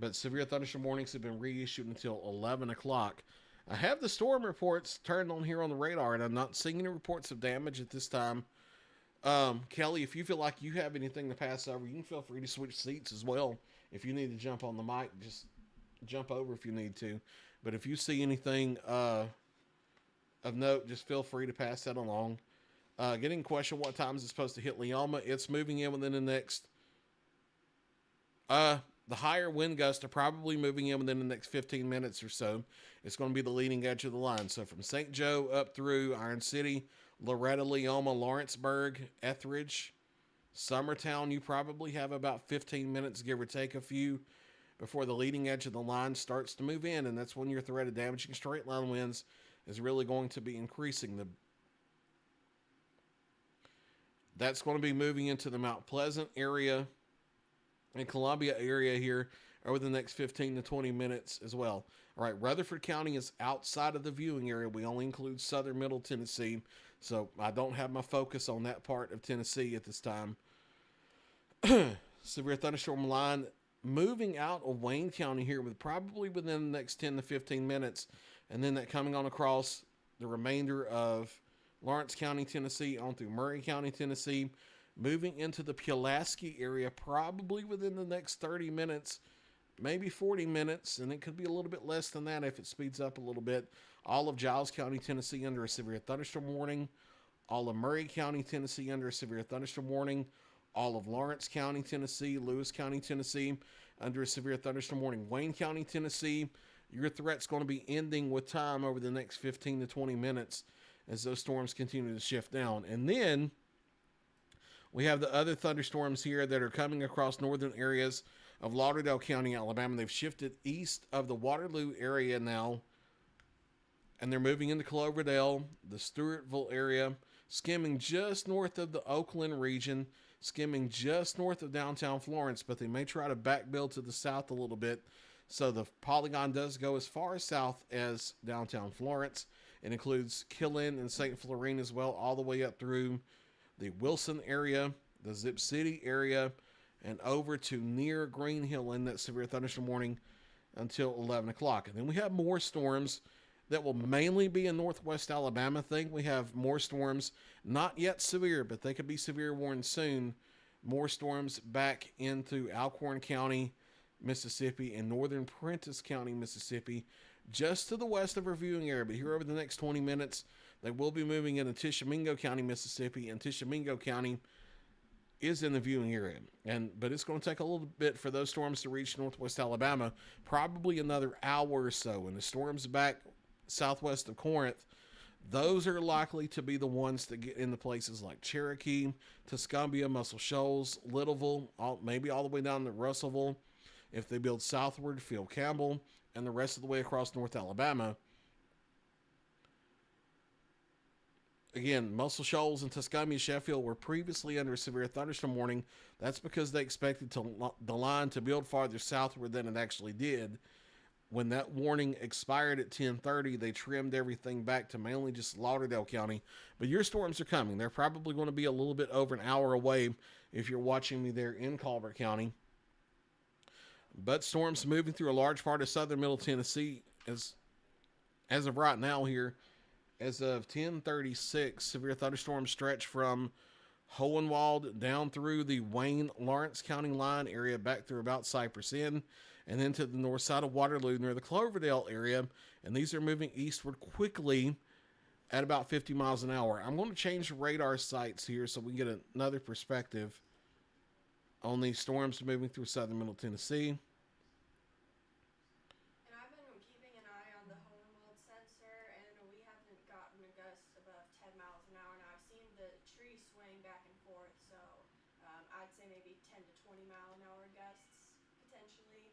But severe thunderstorm warnings have been reissued until 11 o'clock. I have the storm reports turned on here on the radar, and I'm not seeing any reports of damage at this time. Kelly, if you feel like you have anything to pass over, you can feel free to switch seats as well. If you need to jump on the mic, just jump over if you need to. But if you see anything of note, just feel free to pass that along. Getting a question, what time is it supposed to hit Leoma? It's moving in within the next... the higher wind gusts are probably moving in within the next 15 minutes or so. It's going to be the leading edge of the line. So from St. Joe up through Iron City, Loretta, Leoma, Lawrenceburg, Etheridge, Summertown, you probably have about 15 minutes, give or take a few, before the leading edge of the line starts to move in, and that's when your threat of damaging straight line winds is really going to be increasing. That's going to be moving into the Mount Pleasant area and Columbia area here over the next 15 to 20 minutes as well. All right, Rutherford County is outside of the viewing area. We only include southern Middle Tennessee, so I don't have my focus on that part of Tennessee at this time. Severe thunderstorm line moving out of Wayne County here with probably within the next 10 to 15 minutes, and then that coming on across the remainder of Lawrence County, Tennessee, on through Murray County, Tennessee, moving into the Pulaski area probably within the next 30 minutes, maybe 40 minutes, and it could be a little bit less than that if it speeds up a little bit. All of Giles County, Tennessee under a severe thunderstorm warning. All of Murray County, Tennessee under a severe thunderstorm warning. All of Lawrence County, Tennessee, Lewis County, Tennessee under a severe thunderstorm warning. Wayne County, Tennessee, your threat's going to be ending with time over the next 15 to 20 minutes as those storms continue to shift down. And then we have the other thunderstorms here that are coming across northern areas of Lauderdale County, Alabama. They've shifted east of the Waterloo area now, and they're moving into Cloverdale, the Stewartville area, skimming just north of the Oakland region, skimming just north of downtown Florence, but they may try to backbuild to the south a little bit. So the polygon does go as far south as downtown Florence. It includes Killen and St. Florine as well, all the way up through the Wilson area, the Zip City area, and over to near Green Hill in that severe thunderstorm warning until 11 o'clock. And then we have more storms that will mainly be in northwest Alabama. I think we have more storms, not yet severe, but they could be severe warned soon. More storms back into Alcorn County, Mississippi, and northern Prentiss County, Mississippi, just to the west of our viewing area. But here over the next 20 minutes, they will be moving into Tishomingo County, Mississippi, and Tishomingo County is in the viewing area. But it's going to take a little bit for those storms to reach northwest Alabama, probably another hour or so. And the storms back southwest of Corinth, those are likely to be the ones that get into places like Cherokee, Tuscumbia, Muscle Shoals, Littleville, maybe all the way down to Russellville. If they build southward, Phil Campbell, and the rest of the way across North Alabama. Again, Muscle Shoals and Tuscumbia, Sheffield were previously under a severe thunderstorm warning. That's because they expected the line to build farther southward than it actually did. When that warning expired at 10:30, they trimmed everything back to mainly just Lauderdale County. But your storms are coming. They're probably going to be a little bit over an hour away if you're watching me there in Colbert County. But storms moving through a large part of southern middle Tennessee as of right now here. As of 10:36, severe thunderstorms stretch from Hohenwald down through the Wayne-Lawrence County line area back through about Cypress Inn and then to the north side of Waterloo near the Cloverdale area. And these are moving eastward quickly at about 50 miles an hour. I'm going to change the radar sites here so we can get another perspective on these storms moving through southern middle Tennessee. And I've been keeping an eye on the Hohenwald sensor, and we haven't gotten a gust above 10 miles an hour. Now, I've seen the tree swaying back and forth, so I'd say maybe 10 to 20 mile an hour gusts, potentially.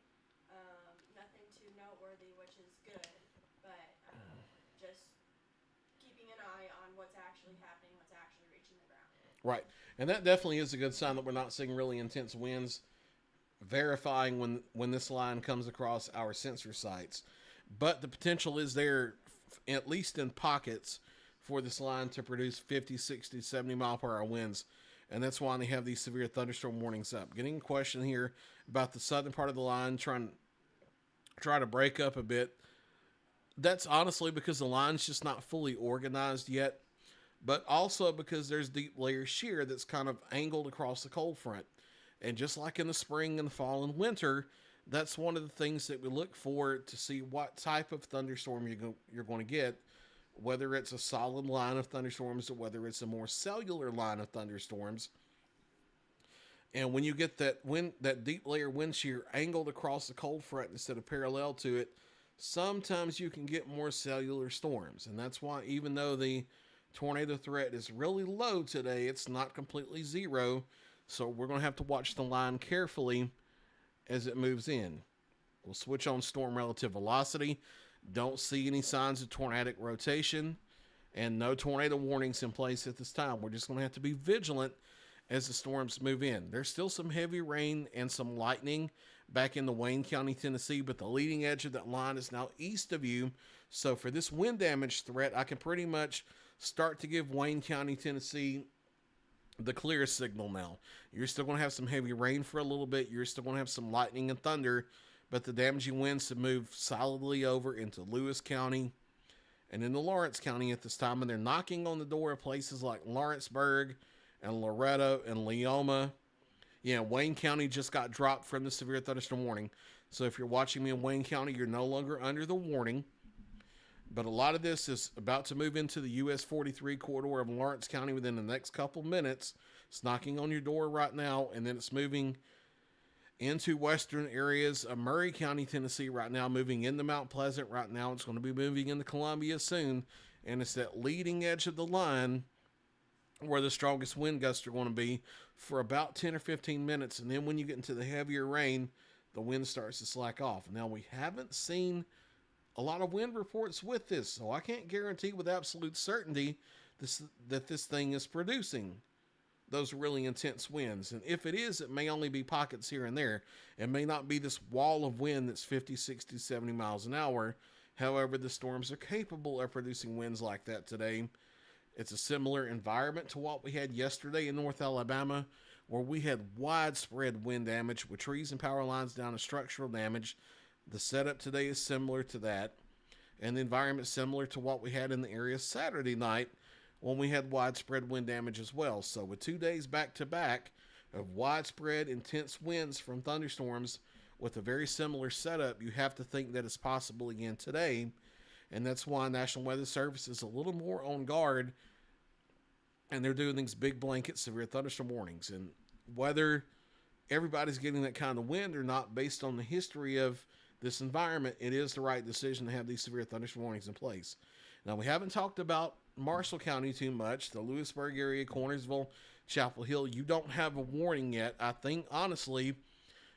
Nothing too noteworthy, which is good, but just keeping an eye on what's actually happening, what's actually reaching the ground. Right. And that definitely is a good sign that we're not seeing really intense winds, verifying when this line comes across our sensor sites. But the potential is there, at least in pockets, for this line to produce 50, 60, 70 mile per hour winds. And that's why they have these severe thunderstorm warnings up. Getting a question here about the southern part of the line try to break up a bit. That's honestly because the line's just not fully organized yet, but also because there's deep layer shear that's kind of angled across the cold front. And just like in the spring and the fall and winter, that's one of the things that we look for to see what type of thunderstorm you're going to get, whether it's a solid line of thunderstorms or whether it's a more cellular line of thunderstorms. And when you get that deep layer wind shear angled across the cold front instead of parallel to it, sometimes you can get more cellular storms. And that's why even though the tornado threat is really low today, it's not completely zero. So we're going to have to watch the line carefully as it moves in. We'll switch on storm relative velocity. Don't see any signs of tornadic rotation and no tornado warnings in place at this time. We're just going to have to be vigilant as the storms move in. There's still some heavy rain and some lightning back in the Wayne County, Tennessee, but the leading edge of that line is now east of you. So for this wind damage threat, I can pretty much start to give Wayne County, Tennessee the clear signal now. You're still going to have some heavy rain for a little bit. You're still going to have some lightning and thunder, but the damaging winds have moved solidly over into Lewis County and into Lawrence County at this time, and they're knocking on the door of places like Lawrenceburg and Loretto and Leoma. Yeah, Wayne County just got dropped from the severe thunderstorm warning. So if you're watching me in Wayne County, you're no longer under the warning. But a lot of this is about to move into the US 43 corridor of Lawrence County within the next couple minutes. It's knocking on your door right now, and then it's moving into western areas of Murray County, Tennessee right now, moving into Mount Pleasant right now. It's going to be moving into Columbia soon, and it's that leading edge of the line where the strongest wind gusts are going to be for about 10 or 15 minutes, and then when you get into the heavier rain, the wind starts to slack off. Now, we haven't seen a lot of wind reports with this, so I can't guarantee with absolute certainty that this thing is producing those really intense winds. And if it is, it may only be pockets here and there. It may not be this wall of wind that's 50, 60, 70 miles an hour. However, the storms are capable of producing winds like that today. It's a similar environment to what we had yesterday in North Alabama, where we had widespread wind damage with trees and power lines down to structural damage. The setup today is similar to that, and the environment is similar to what we had in the area Saturday night when we had widespread wind damage as well. So with 2 days back to back of widespread intense winds from thunderstorms with a very similar setup, you have to think that it's possible again today, and that's why National Weather Service is a little more on guard, and they're doing these big blanket severe thunderstorm warnings. And whether everybody's getting that kind of wind or not, based on the history of this environment, it is the right decision to have these severe thunderstorm warnings in place. Now, we haven't talked about Marshall County too much. The Lewisburg area, Cornersville, Chapel Hill, you don't have a warning yet. I think, honestly,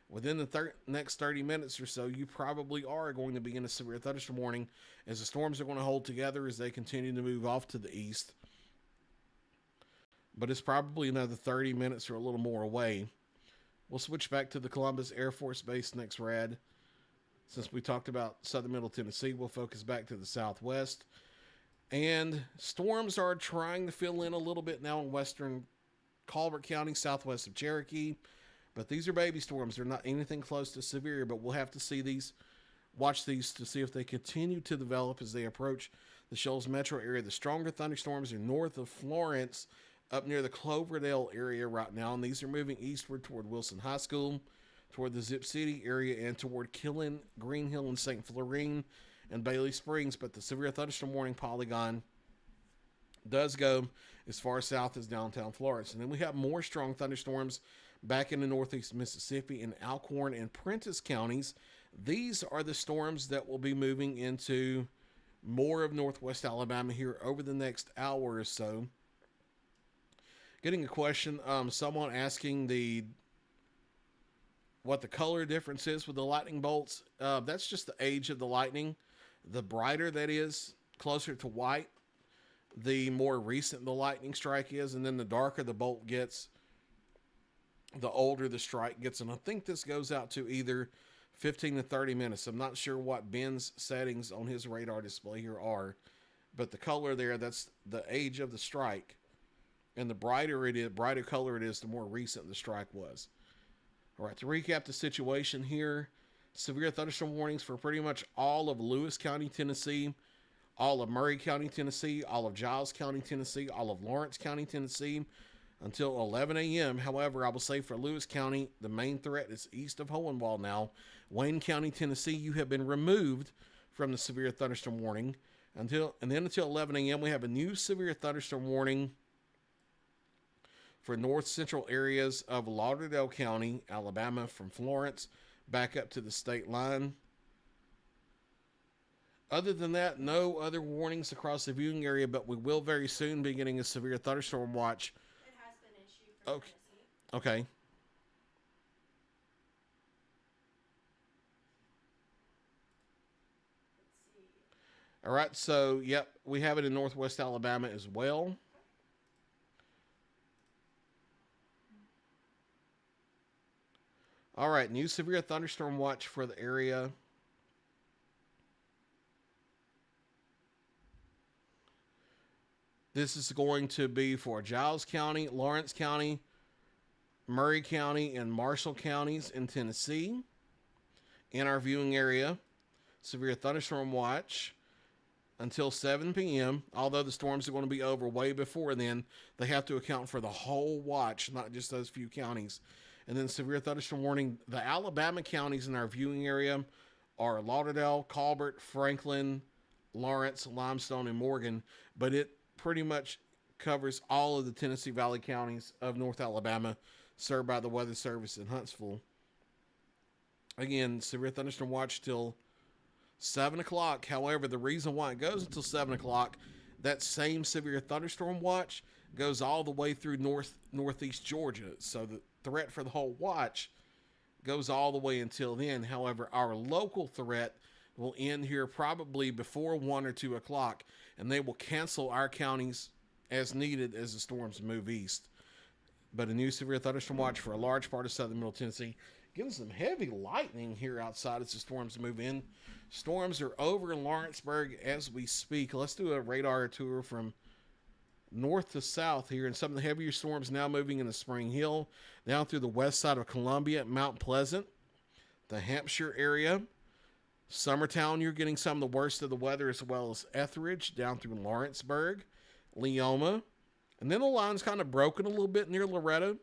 within the next 30 minutes or so, you probably are going to be in a severe thunderstorm warning, as the storms are going to hold together as they continue to move off to the east. But it's probably another 30 minutes or a little more away. We'll switch back to the Columbus Air Force Base next, Rad. Since we talked about southern middle Tennessee, we'll focus back to the southwest. And storms are trying to fill in a little bit now in western Colbert County, southwest of Cherokee. But these are baby storms. They're not anything close to severe, but we'll have to see these, watch these to see if they continue to develop as they approach the Shoals metro area. The stronger thunderstorms are north of Florence, up near the Cloverdale area right now, and these are moving eastward toward Wilson High School, toward the Zip City area, and toward Killen, Green Hill, and St. Florine, and Bailey Springs. But the severe thunderstorm warning polygon does go as far south as downtown Florence. And then we have more strong thunderstorms back in the northeast Mississippi in Alcorn and Prentiss counties. These are the storms that will be moving into more of northwest Alabama here over the next hour or so. Getting a question, someone asking what the color difference is with the lightning bolts. That's just the age of the lightning. The brighter that is, closer to white, the more recent the lightning strike is, and then the darker the bolt gets, the older the strike gets. And I think this goes out to either 15 to 30 minutes. I'm not sure what Ben's settings on his radar display here are, but the color there, that's the age of the strike. And the brighter color it is, the more recent the strike was. All right, to recap the situation here, severe thunderstorm warnings for pretty much all of Lewis County, Tennessee, all of Murray County, Tennessee, all of Giles County, Tennessee, all of Lawrence County, Tennessee, until 11 a.m. However, I will say for Lewis County, the main threat is east of Hohenwald now. Wayne County, Tennessee, you have been removed from the severe thunderstorm warning. Until 11 a.m., we have a new severe thunderstorm warning for north central areas of Lauderdale County, Alabama, from Florence back up to the state line. Other than that, no other warnings across the viewing area, but we will very soon be getting a severe thunderstorm watch. It has been issued for Okay. Tennessee. Okay. Let's see. All right, so, yep, we have it in northwest Alabama as well. All right, new severe thunderstorm watch for the area. This is going to be for Giles County, Lawrence County, Murray County, and Marshall counties in Tennessee. In our viewing area, severe thunderstorm watch until 7 p.m. Although the storms are going to be over way before then, they have to account for the whole watch, not just those few counties. And then severe thunderstorm warning. The Alabama counties in our viewing area are Lauderdale, Colbert, Franklin, Lawrence, Limestone, and Morgan. But it pretty much covers all of the Tennessee Valley counties of North Alabama served by the Weather Service in Huntsville. Again, severe thunderstorm watch till 7 o'clock. However, the reason why it goes until 7 o'clock, that same severe thunderstorm watch goes all the way through northeast Georgia. So the threat for the whole watch goes all the way until then. However, our local threat will end here probably before 1 or 2 o'clock, and they will cancel our counties as needed as the storms move east. But a new severe thunderstorm watch for a large part of southern middle Tennessee. Getting some heavy lightning here outside as the storms move in. Storms are over in Lawrenceburg as we speak. Let's do a radar tour from north to south here. And some of the heavier storms now moving into Spring Hill, down through the west side of Columbia, Mount Pleasant, the Hampshire area. Summertown, you're getting some of the worst of the weather, as well as Etheridge, down through Lawrenceburg, Leoma. And then the line's kind of broken a little bit near Loretta,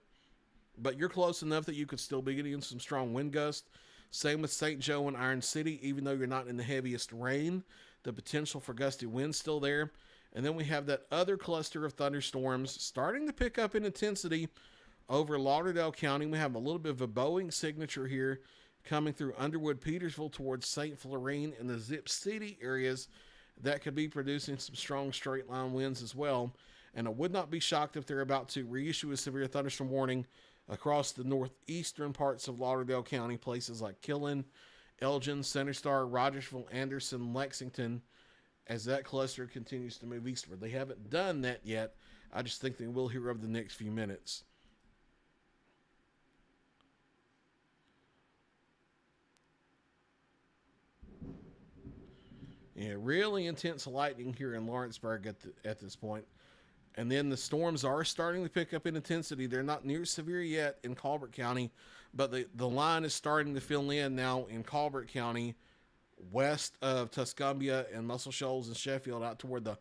but you're close enough that you could still be getting some strong wind gusts. Same with St. Joe and Iron City, even though you're not in the heaviest rain, the potential for gusty winds still there. And then we have that other cluster of thunderstorms starting to pick up in intensity over Lauderdale County. We have a little bit of a Boeing signature here coming through Underwood, Petersville towards St. Florine and the Zip City areas that could be producing some strong straight line winds as well. And I would not be shocked if they're about to reissue a severe thunderstorm warning across the northeastern parts of Lauderdale County, places like Killen, Elgin, Center Star, Rogersville, Anderson, Lexington, as that cluster continues to move eastward. They haven't done that yet. I just think they will here over the next few minutes. Yeah, really intense lightning here in Lawrenceburg at this point. And then the storms are starting to pick up in intensity. They're not near severe yet in Colbert County, but the line is starting to fill in now in Colbert County, west of Tuscumbia and Muscle Shoals and Sheffield, out toward the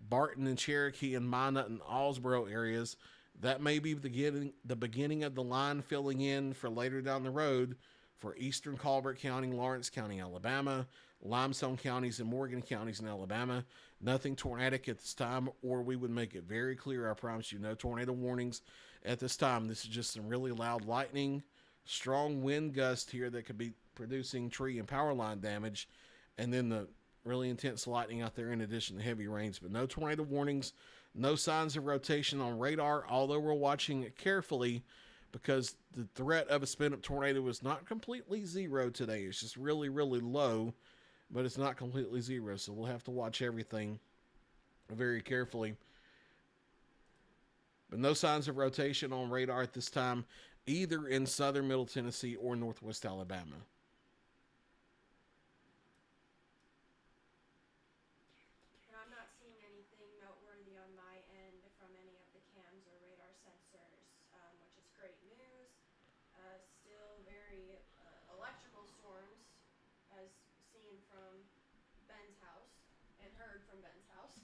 Barton and Cherokee and Minot and Allsboro areas. That may be the beginning of the line filling in for later down the road for eastern Colbert County, Lawrence County, Alabama, Limestone counties, and Morgan counties in Alabama. Nothing tornadic at this time, or we would make it very clear, I promise you, no tornado warnings at this time. This is just some really loud lightning, strong wind gust here that could be producing tree and power line damage, and then the really intense lightning out there in addition to heavy rains. But no tornado warnings, no signs of rotation on radar, although we're watching it carefully because the threat of a spin-up tornado is not completely zero today. It's just really, really low, but it's not completely zero, so we'll have to watch everything very carefully. But no signs of rotation on radar at this time, either in southern Middle Tennessee or northwest Alabama. And I'm not seeing anything noteworthy on my end from any of the cams or radar sensors, which is great news. Still very electrical storms, as seen from Ben's house and heard from Ben's house.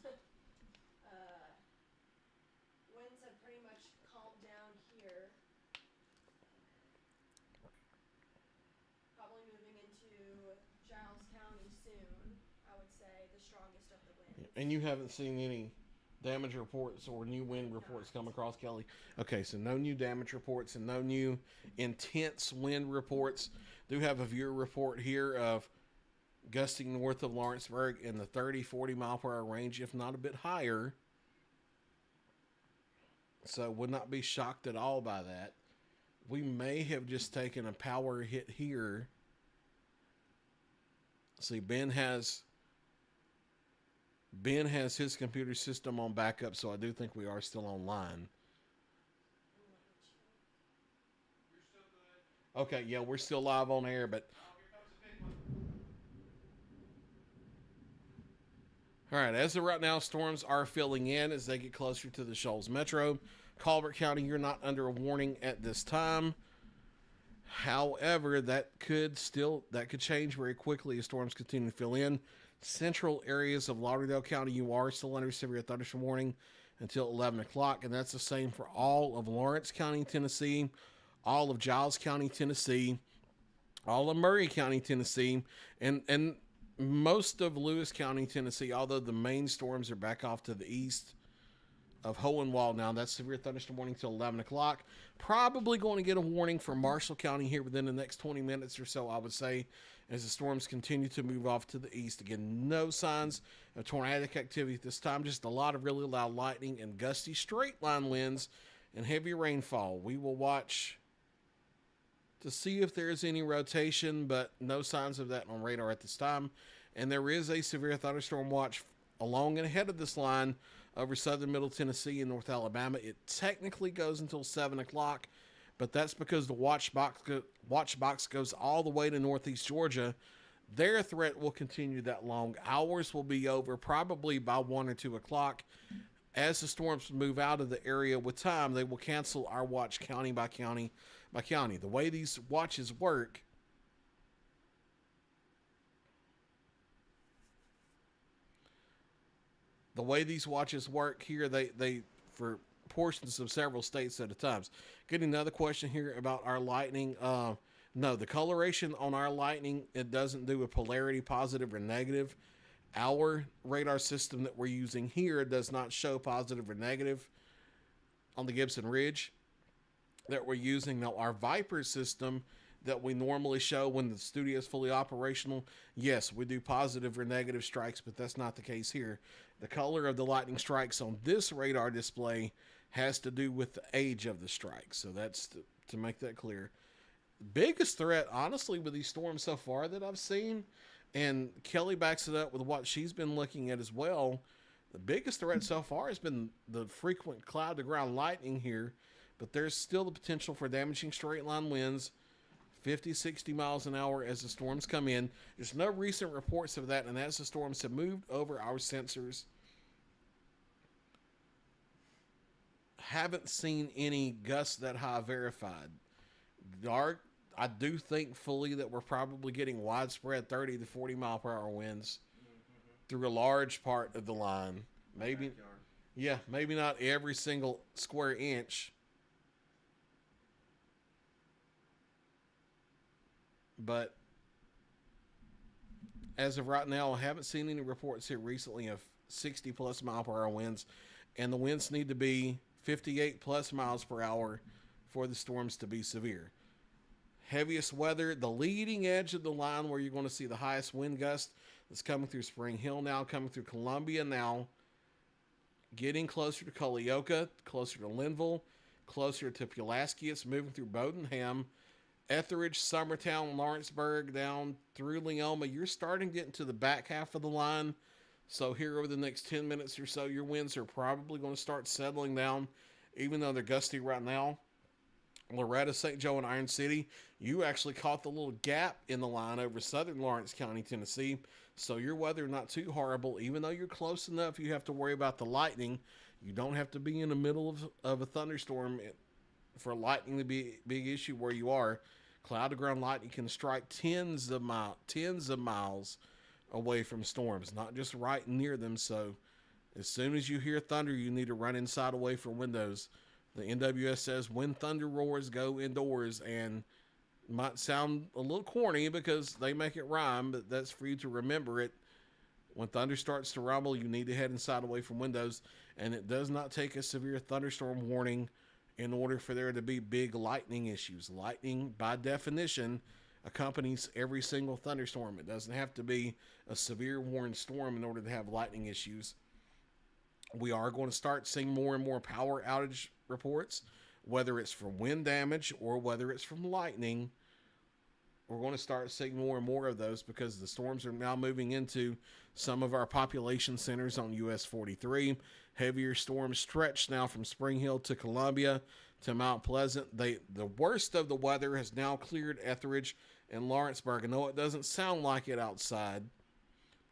Winds have pretty much calmed down here. Probably moving into Giles County soon, I would say, the strongest of the winds. And you haven't seen any damage reports or new wind reports come across, Kelly? Okay, so no new damage reports and no new intense wind reports. Do have a viewer report here of gusting north of Lawrenceburg in the 30-40 mile per hour range, if not a bit higher. So would not be shocked at all by that. We may have just taken a power hit here. See, Ben has his computer system on backup, so I do think we are still online. Okay, yeah, we're still live on air, but All right, as of right now, storms are filling in as they get closer to the Shoals Metro. Colbert County, you're not under a warning at this time. However, that could change very quickly as storms continue to fill in. Central areas of Lauderdale County, you are still under severe thunderstorm warning until 11 o'clock, and that's the same for all of Lawrence County, Tennessee, all of Giles County, Tennessee, all of Murray County, Tennessee, and most of Lewis County, Tennessee, although the main storms are back off to the east of Hohenwald now. That's severe thunderstorm warning till 11 o'clock. Probably going to get a warning for Marshall County here within the next 20 minutes or so, I would say, as the storms continue to move off to the east. Again, no signs of tornadic activity at this time, just a lot of really loud lightning and gusty straight line winds and heavy rainfall. We will watch to see if there is any rotation, but no signs of that on radar at this time. And there is a severe thunderstorm watch along and ahead of this line over southern Middle Tennessee and North Alabama. It technically goes until 7 o'clock, but that's because the watch box goes all the way to northeast Georgia. Their threat will continue that long. Ours will be over probably by 1 or 2 o'clock. As the storms move out of the area with time, they will cancel our watch county by county by county. The way these watches work, here, they for portions of several states at a time. Getting another question here about our lightning. No, the coloration on our lightning, it doesn't do a polarity, positive or negative. Our radar system that we're using here does not show positive or negative on the Gibson Ridge that we're using. Now, our Viper system that we normally show when the studio is fully operational, yes, we do positive or negative strikes, but that's not the case here. The color of the lightning strikes on this radar display has to do with the age of the strike. So that's to make that clear. Biggest threat, honestly, with these storms so far that I've seen, and Kelly backs it up with what she's been looking at as well, the biggest threat so far has been the frequent cloud-to-ground lightning here, but there's still the potential for damaging straight-line winds, 50, 60 miles an hour as the storms come in. There's no recent reports of that, and as the storms have moved over our sensors, haven't seen any gusts that high verified. I do think fully that we're probably getting widespread 30 to 40 mile per hour winds through a large part of the line. Maybe not every single square inch, but as of right now, I haven't seen any reports here recently of 60 plus mile per hour winds, and the winds need to be 58 plus miles per hour for the storms to be severe. Heaviest weather, the leading edge of the line where you're going to see the highest wind gust that's coming through Spring Hill now, coming through Columbia now, getting closer to Culleoka, closer to Linville, closer to Pulaski. It's moving through Bodenham, Etheridge, Summertown, Lawrenceburg, down through Leoma. You're starting to get into the back half of the line. So here over the next 10 minutes or so, your winds are probably going to start settling down, even though they're gusty right now. Loretta, St. Joe, and Iron City, you actually caught the little gap in the line over southern Lawrence County, Tennessee. So your weather not too horrible. Even though you're close enough, you have to worry about the lightning. You don't have to be in the middle of a thunderstorm for lightning to be a big issue where you are. Cloud-to-ground lightning can strike tens of miles away from storms, not just right near them. So as soon as you hear thunder, you need to run inside away from windows. The NWS says when thunder roars, go indoors, and it might sound a little corny because they make it rhyme, but that's for you to remember it. When thunder starts to rumble, you need to head inside away from windows, and it does not take a severe thunderstorm warning in order for there to be big lightning issues. Lightning, by definition, accompanies every single thunderstorm. It doesn't have to be a severe warned storm in order to have lightning issues. We are going to start seeing more and more power outage reports, whether it's from wind damage or whether it's from lightning. We're going to start seeing more and more of those because the storms are now moving into some of our population centers on US 43. Heavier storms stretch now from Spring Hill to Columbia to Mount Pleasant. The worst of the weather has now cleared Etheridge and Lawrenceburg. I know it doesn't sound like it outside,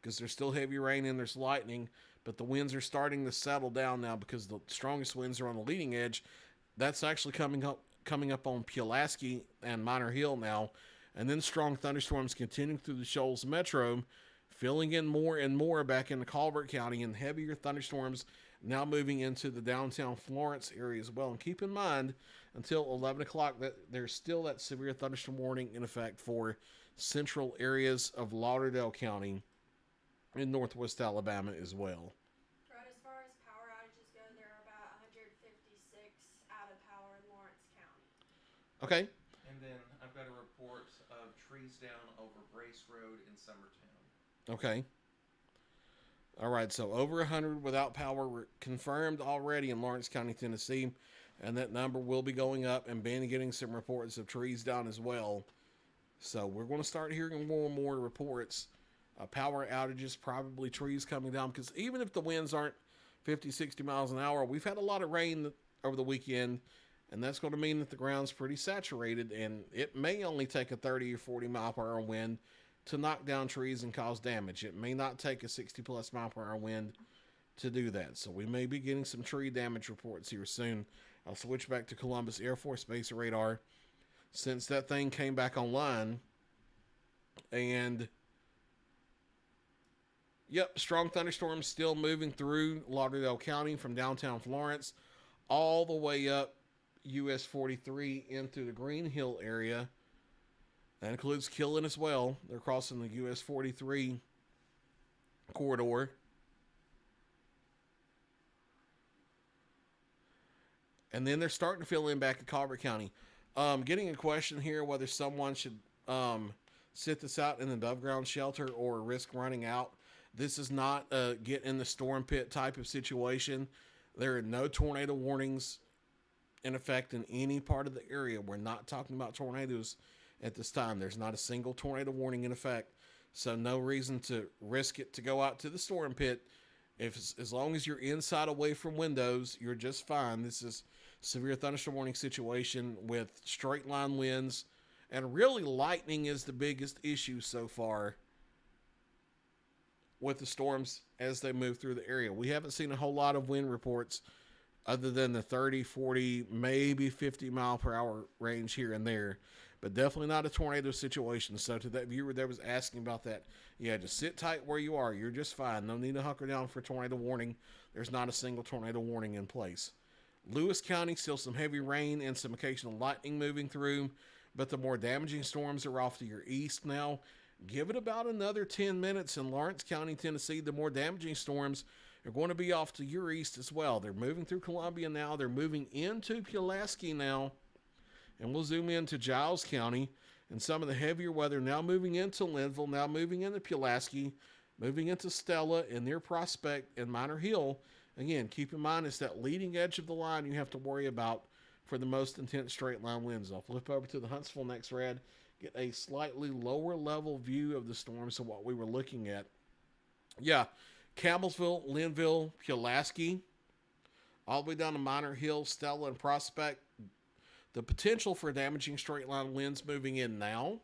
because there's still heavy rain and there's lightning, but the winds are starting to settle down now because the strongest winds are on the leading edge. That's actually coming up on Pulaski and Minor Hill now, and then strong thunderstorms continuing through the Shoals Metro, filling in more and more back into Colbert County, and heavier thunderstorms now moving into the downtown Florence area as well. And keep in mind, until 11 o'clock, that there's still that severe thunderstorm warning in effect for central areas of Lauderdale County in northwest Alabama as well. Right, as far as power outages go, there are about 156 out of power in Lawrence County. Okay. And then I've got a report of trees down over Brace Road in Summertown. Okay. All right, so over 100 without power confirmed already in Lawrence County, Tennessee, and that number will be going up, and Ben getting some reports of trees down as well. So we're going to start hearing more and more reports of power outages, probably trees coming down, because even if the winds aren't 50, 60 miles an hour, we've had a lot of rain over the weekend, and that's going to mean that the ground's pretty saturated, and it may only take a 30 or 40 mile per hour wind to knock down trees and cause damage. It may not take a 60 plus mile per hour wind to do that. So we may be getting some tree damage reports here soon. I'll switch back to Columbus Air Force Base radar since that thing came back online. And yep, strong thunderstorms still moving through Lauderdale County from downtown Florence all the way up US 43 into the Green Hill area. That includes Killen as well. They're crossing the US 43 corridor. And then they're starting to fill in back at Colbert County. Getting a question here whether someone should sit this out in the above ground shelter or risk running out. This is not a get in the storm pit type of situation. There are no tornado warnings in effect in any part of the area. We're not talking about tornadoes at this time. There's not a single tornado warning in effect, so no reason to risk it to go out to the storm pit. As long as you're inside away from windows, you're just fine. This is severe thunderstorm warning situation with straight line winds, and really lightning is the biggest issue so far with the storms as they move through the area. We haven't seen a whole lot of wind reports other than the 30, 40, maybe 50 mile per hour range here and there, but definitely not a tornado situation. So to that viewer that was asking about that, yeah, just sit tight where you are. You're just fine. No need to hunker down for a tornado warning. There's not a single tornado warning in place. Lewis County, still some heavy rain and some occasional lightning moving through, but the more damaging storms are off to your east now. Give it about another 10 minutes in Lawrence County, Tennessee. The more damaging storms are going to be off to your east as well. They're moving through Columbia now. They're moving into Pulaski now. And we'll zoom into Giles County, and some of the heavier weather now moving into Linville, now moving into Pulaski, moving into Stella and near Prospect and Minor Hill. Again, keep in mind it's that leading edge of the line you have to worry about for the most intense straight line winds. I'll flip over to the Huntsville next red, get a slightly lower level view of the storm, so what we were looking at. Yeah, Campbellsville, Linville, Pulaski, all the way down to Minor Hill, Stella, and Prospect. The potential for damaging straight line winds moving in now,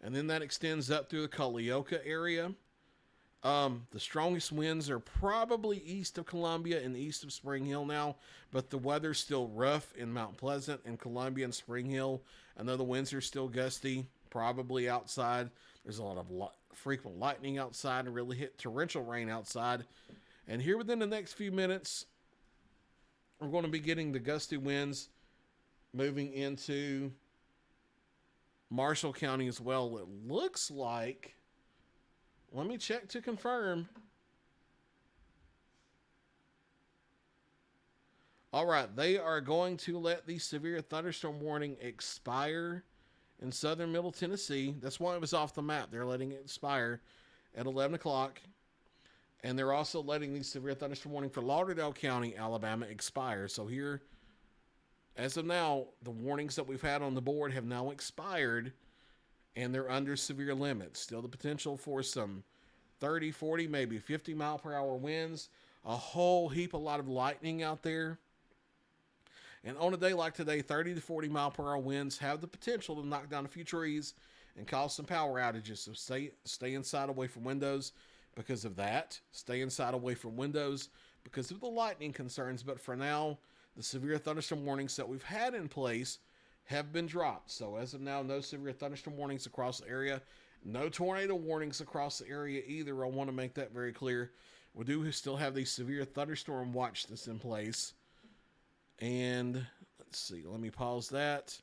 and then that extends up through the Culleoka area. The strongest winds are probably east of Columbia and east of Spring Hill now, but the weather's still rough in Mount Pleasant and Columbia and Spring Hill. I know the winds are still gusty, probably outside. There's a lot of frequent lightning outside and really hit torrential rain outside. And here within the next few minutes, we're going to be getting the gusty winds moving into Marshall County as well. It looks like, let me check to confirm. All right, they are going to let the severe thunderstorm warning expire in southern Middle Tennessee. That's why it was off the map. They're letting it expire at 11 o'clock. And they're also letting the severe thunderstorm warning for Lauderdale County, Alabama, expire. So here, as of now, the warnings that we've had on the board have now expired, and they're under severe limits. Still the potential for some 30, 40, maybe 50 mile per hour winds. A whole heap, a lot of lightning out there. And on a day like today, 30 to 40 mile per hour winds have the potential to knock down a few trees and cause some power outages. So stay inside away from windows. because of that. Stay inside away from windows because of the lightning concerns. But for now, the severe thunderstorm warnings that we've had in place have been dropped. So as of now, no severe thunderstorm warnings across the area. No tornado warnings across the area either. I want to make that very clear. We do still have the severe thunderstorm watch that's in place. And let's see, let me pause that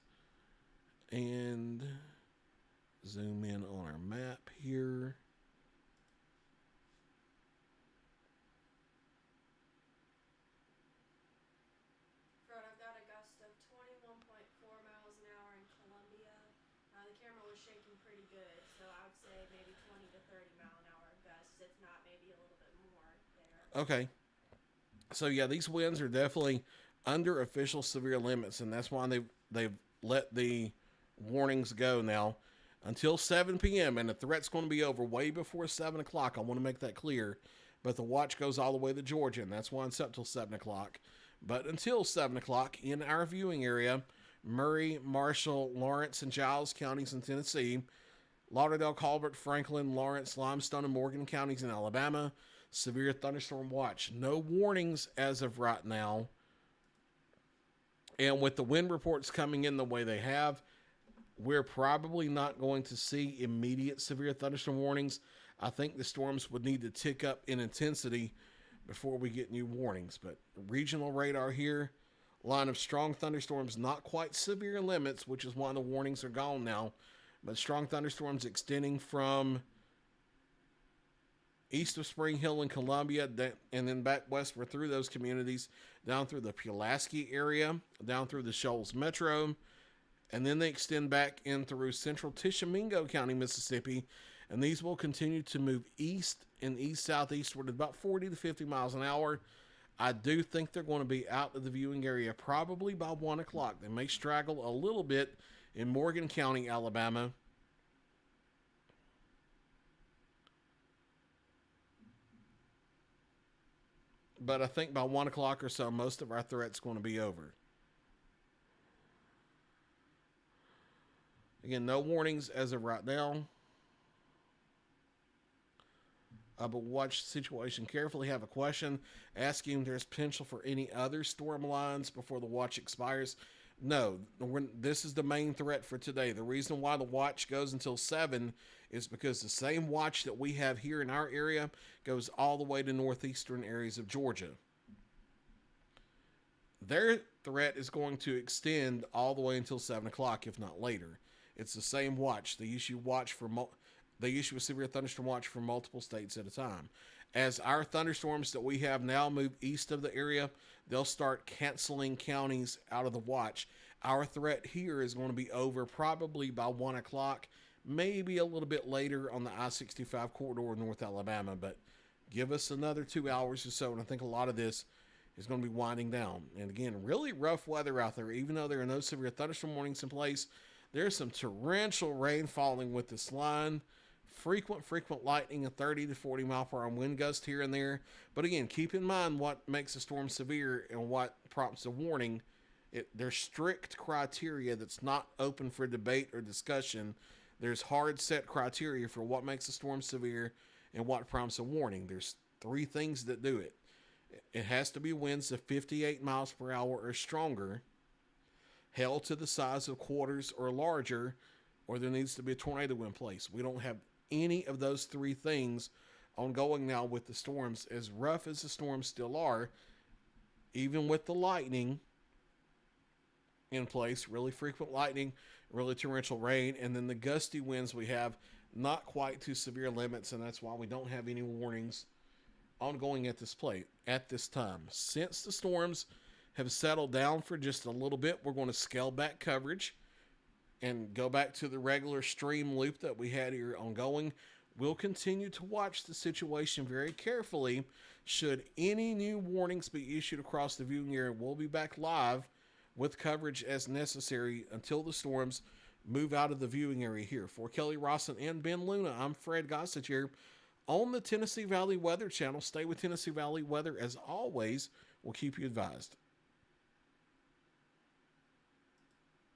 and zoom in on our map here. Fred, I've got a gust of 21.4 miles an hour in Columbia. The camera was shaking pretty good, so I would say maybe 20 to 30 mile an hour gusts, if not maybe a little bit more there. Okay. So yeah, these winds are definitely under official severe limits, and that's why they've let the warnings go now until 7 p.m. and the threat's going to be over way before 7 o'clock. I want to make that clear. But the watch goes all the way to Georgia, and that's why it's up till 7 o'clock. But until 7 o'clock in our viewing area, Murray, Marshall, Lawrence, and Giles counties in Tennessee, Lauderdale, Colbert, Franklin, Lawrence, Limestone, and Morgan counties in Alabama, severe thunderstorm watch. No warnings as of right now. And with the wind reports coming in the way they have, we're probably not going to see immediate severe thunderstorm warnings. I think the storms would need to tick up in intensity before we get new warnings. But regional radar here, line of strong thunderstorms, not quite severe limits, which is why the warnings are gone now. But strong thunderstorms extending from east of Spring Hill and Columbia, and then back westward through those communities, down through the Pulaski area, down through the Shoals Metro, and then they extend back in through central Tishomingo County, Mississippi, and these will continue to move east and east-southeastward at about 40 to 50 miles an hour. I do think they're going to be out of the viewing area probably by 1 o'clock. They may straggle a little bit in Morgan County, Alabama. But I think by 1 o'clock or so, most of our threat's going to be over. Again, no warnings as of right now. But watch the situation carefully. Have a question asking if there's potential for any other storm lines before the watch expires. No, this is the main threat for today. The reason why the watch goes until 7 is because the same watch that we have here in our area goes all the way to northeastern areas of Georgia. Their threat is going to extend all the way until 7 o'clock, if not later. It's the same watch. They issue a severe thunderstorm watch for multiple states at a time. As our thunderstorms that we have now move east of the area, they'll start canceling counties out of the watch. Our threat here is going to be over probably by 1 o'clock, maybe a little bit later on the I-65 corridor in North Alabama, but give us another 2 hours or so, and I think a lot of this is going to be winding down. And again, really rough weather out there. Even though there are no severe thunderstorm warnings in place, there's some torrential rain falling with this line. Frequent lightning, a 30 to 40 mile per hour wind gust here and there. But again, keep in mind what makes a storm severe and what prompts a warning. There's strict criteria that's not open for debate or discussion. There's hard set criteria for what makes a storm severe and what prompts a warning. There's 3 things that do it. It has to be winds of 58 miles per hour or stronger, held to the size of quarters or larger, or there needs to be a tornado in place. We don't have any of those 3 things ongoing now with the storms. As rough as the storms still are, even with the lightning in place, really frequent lightning, really torrential rain, and then the gusty winds we have, not quite to severe limits, and that's why we don't have any warnings ongoing at this time. Since the storms have settled down for just a little bit, we're going to scale back coverage and go back to the regular stream loop that we had here ongoing. We'll continue to watch the situation very carefully. Should any new warnings be issued across the viewing area, we'll be back live with coverage as necessary until the storms move out of the viewing area here. For Kelly Rawson and Ben Luna, I'm Fred Gossett here on the Tennessee Valley Weather Channel. Stay with Tennessee Valley Weather as always. We'll keep you advised.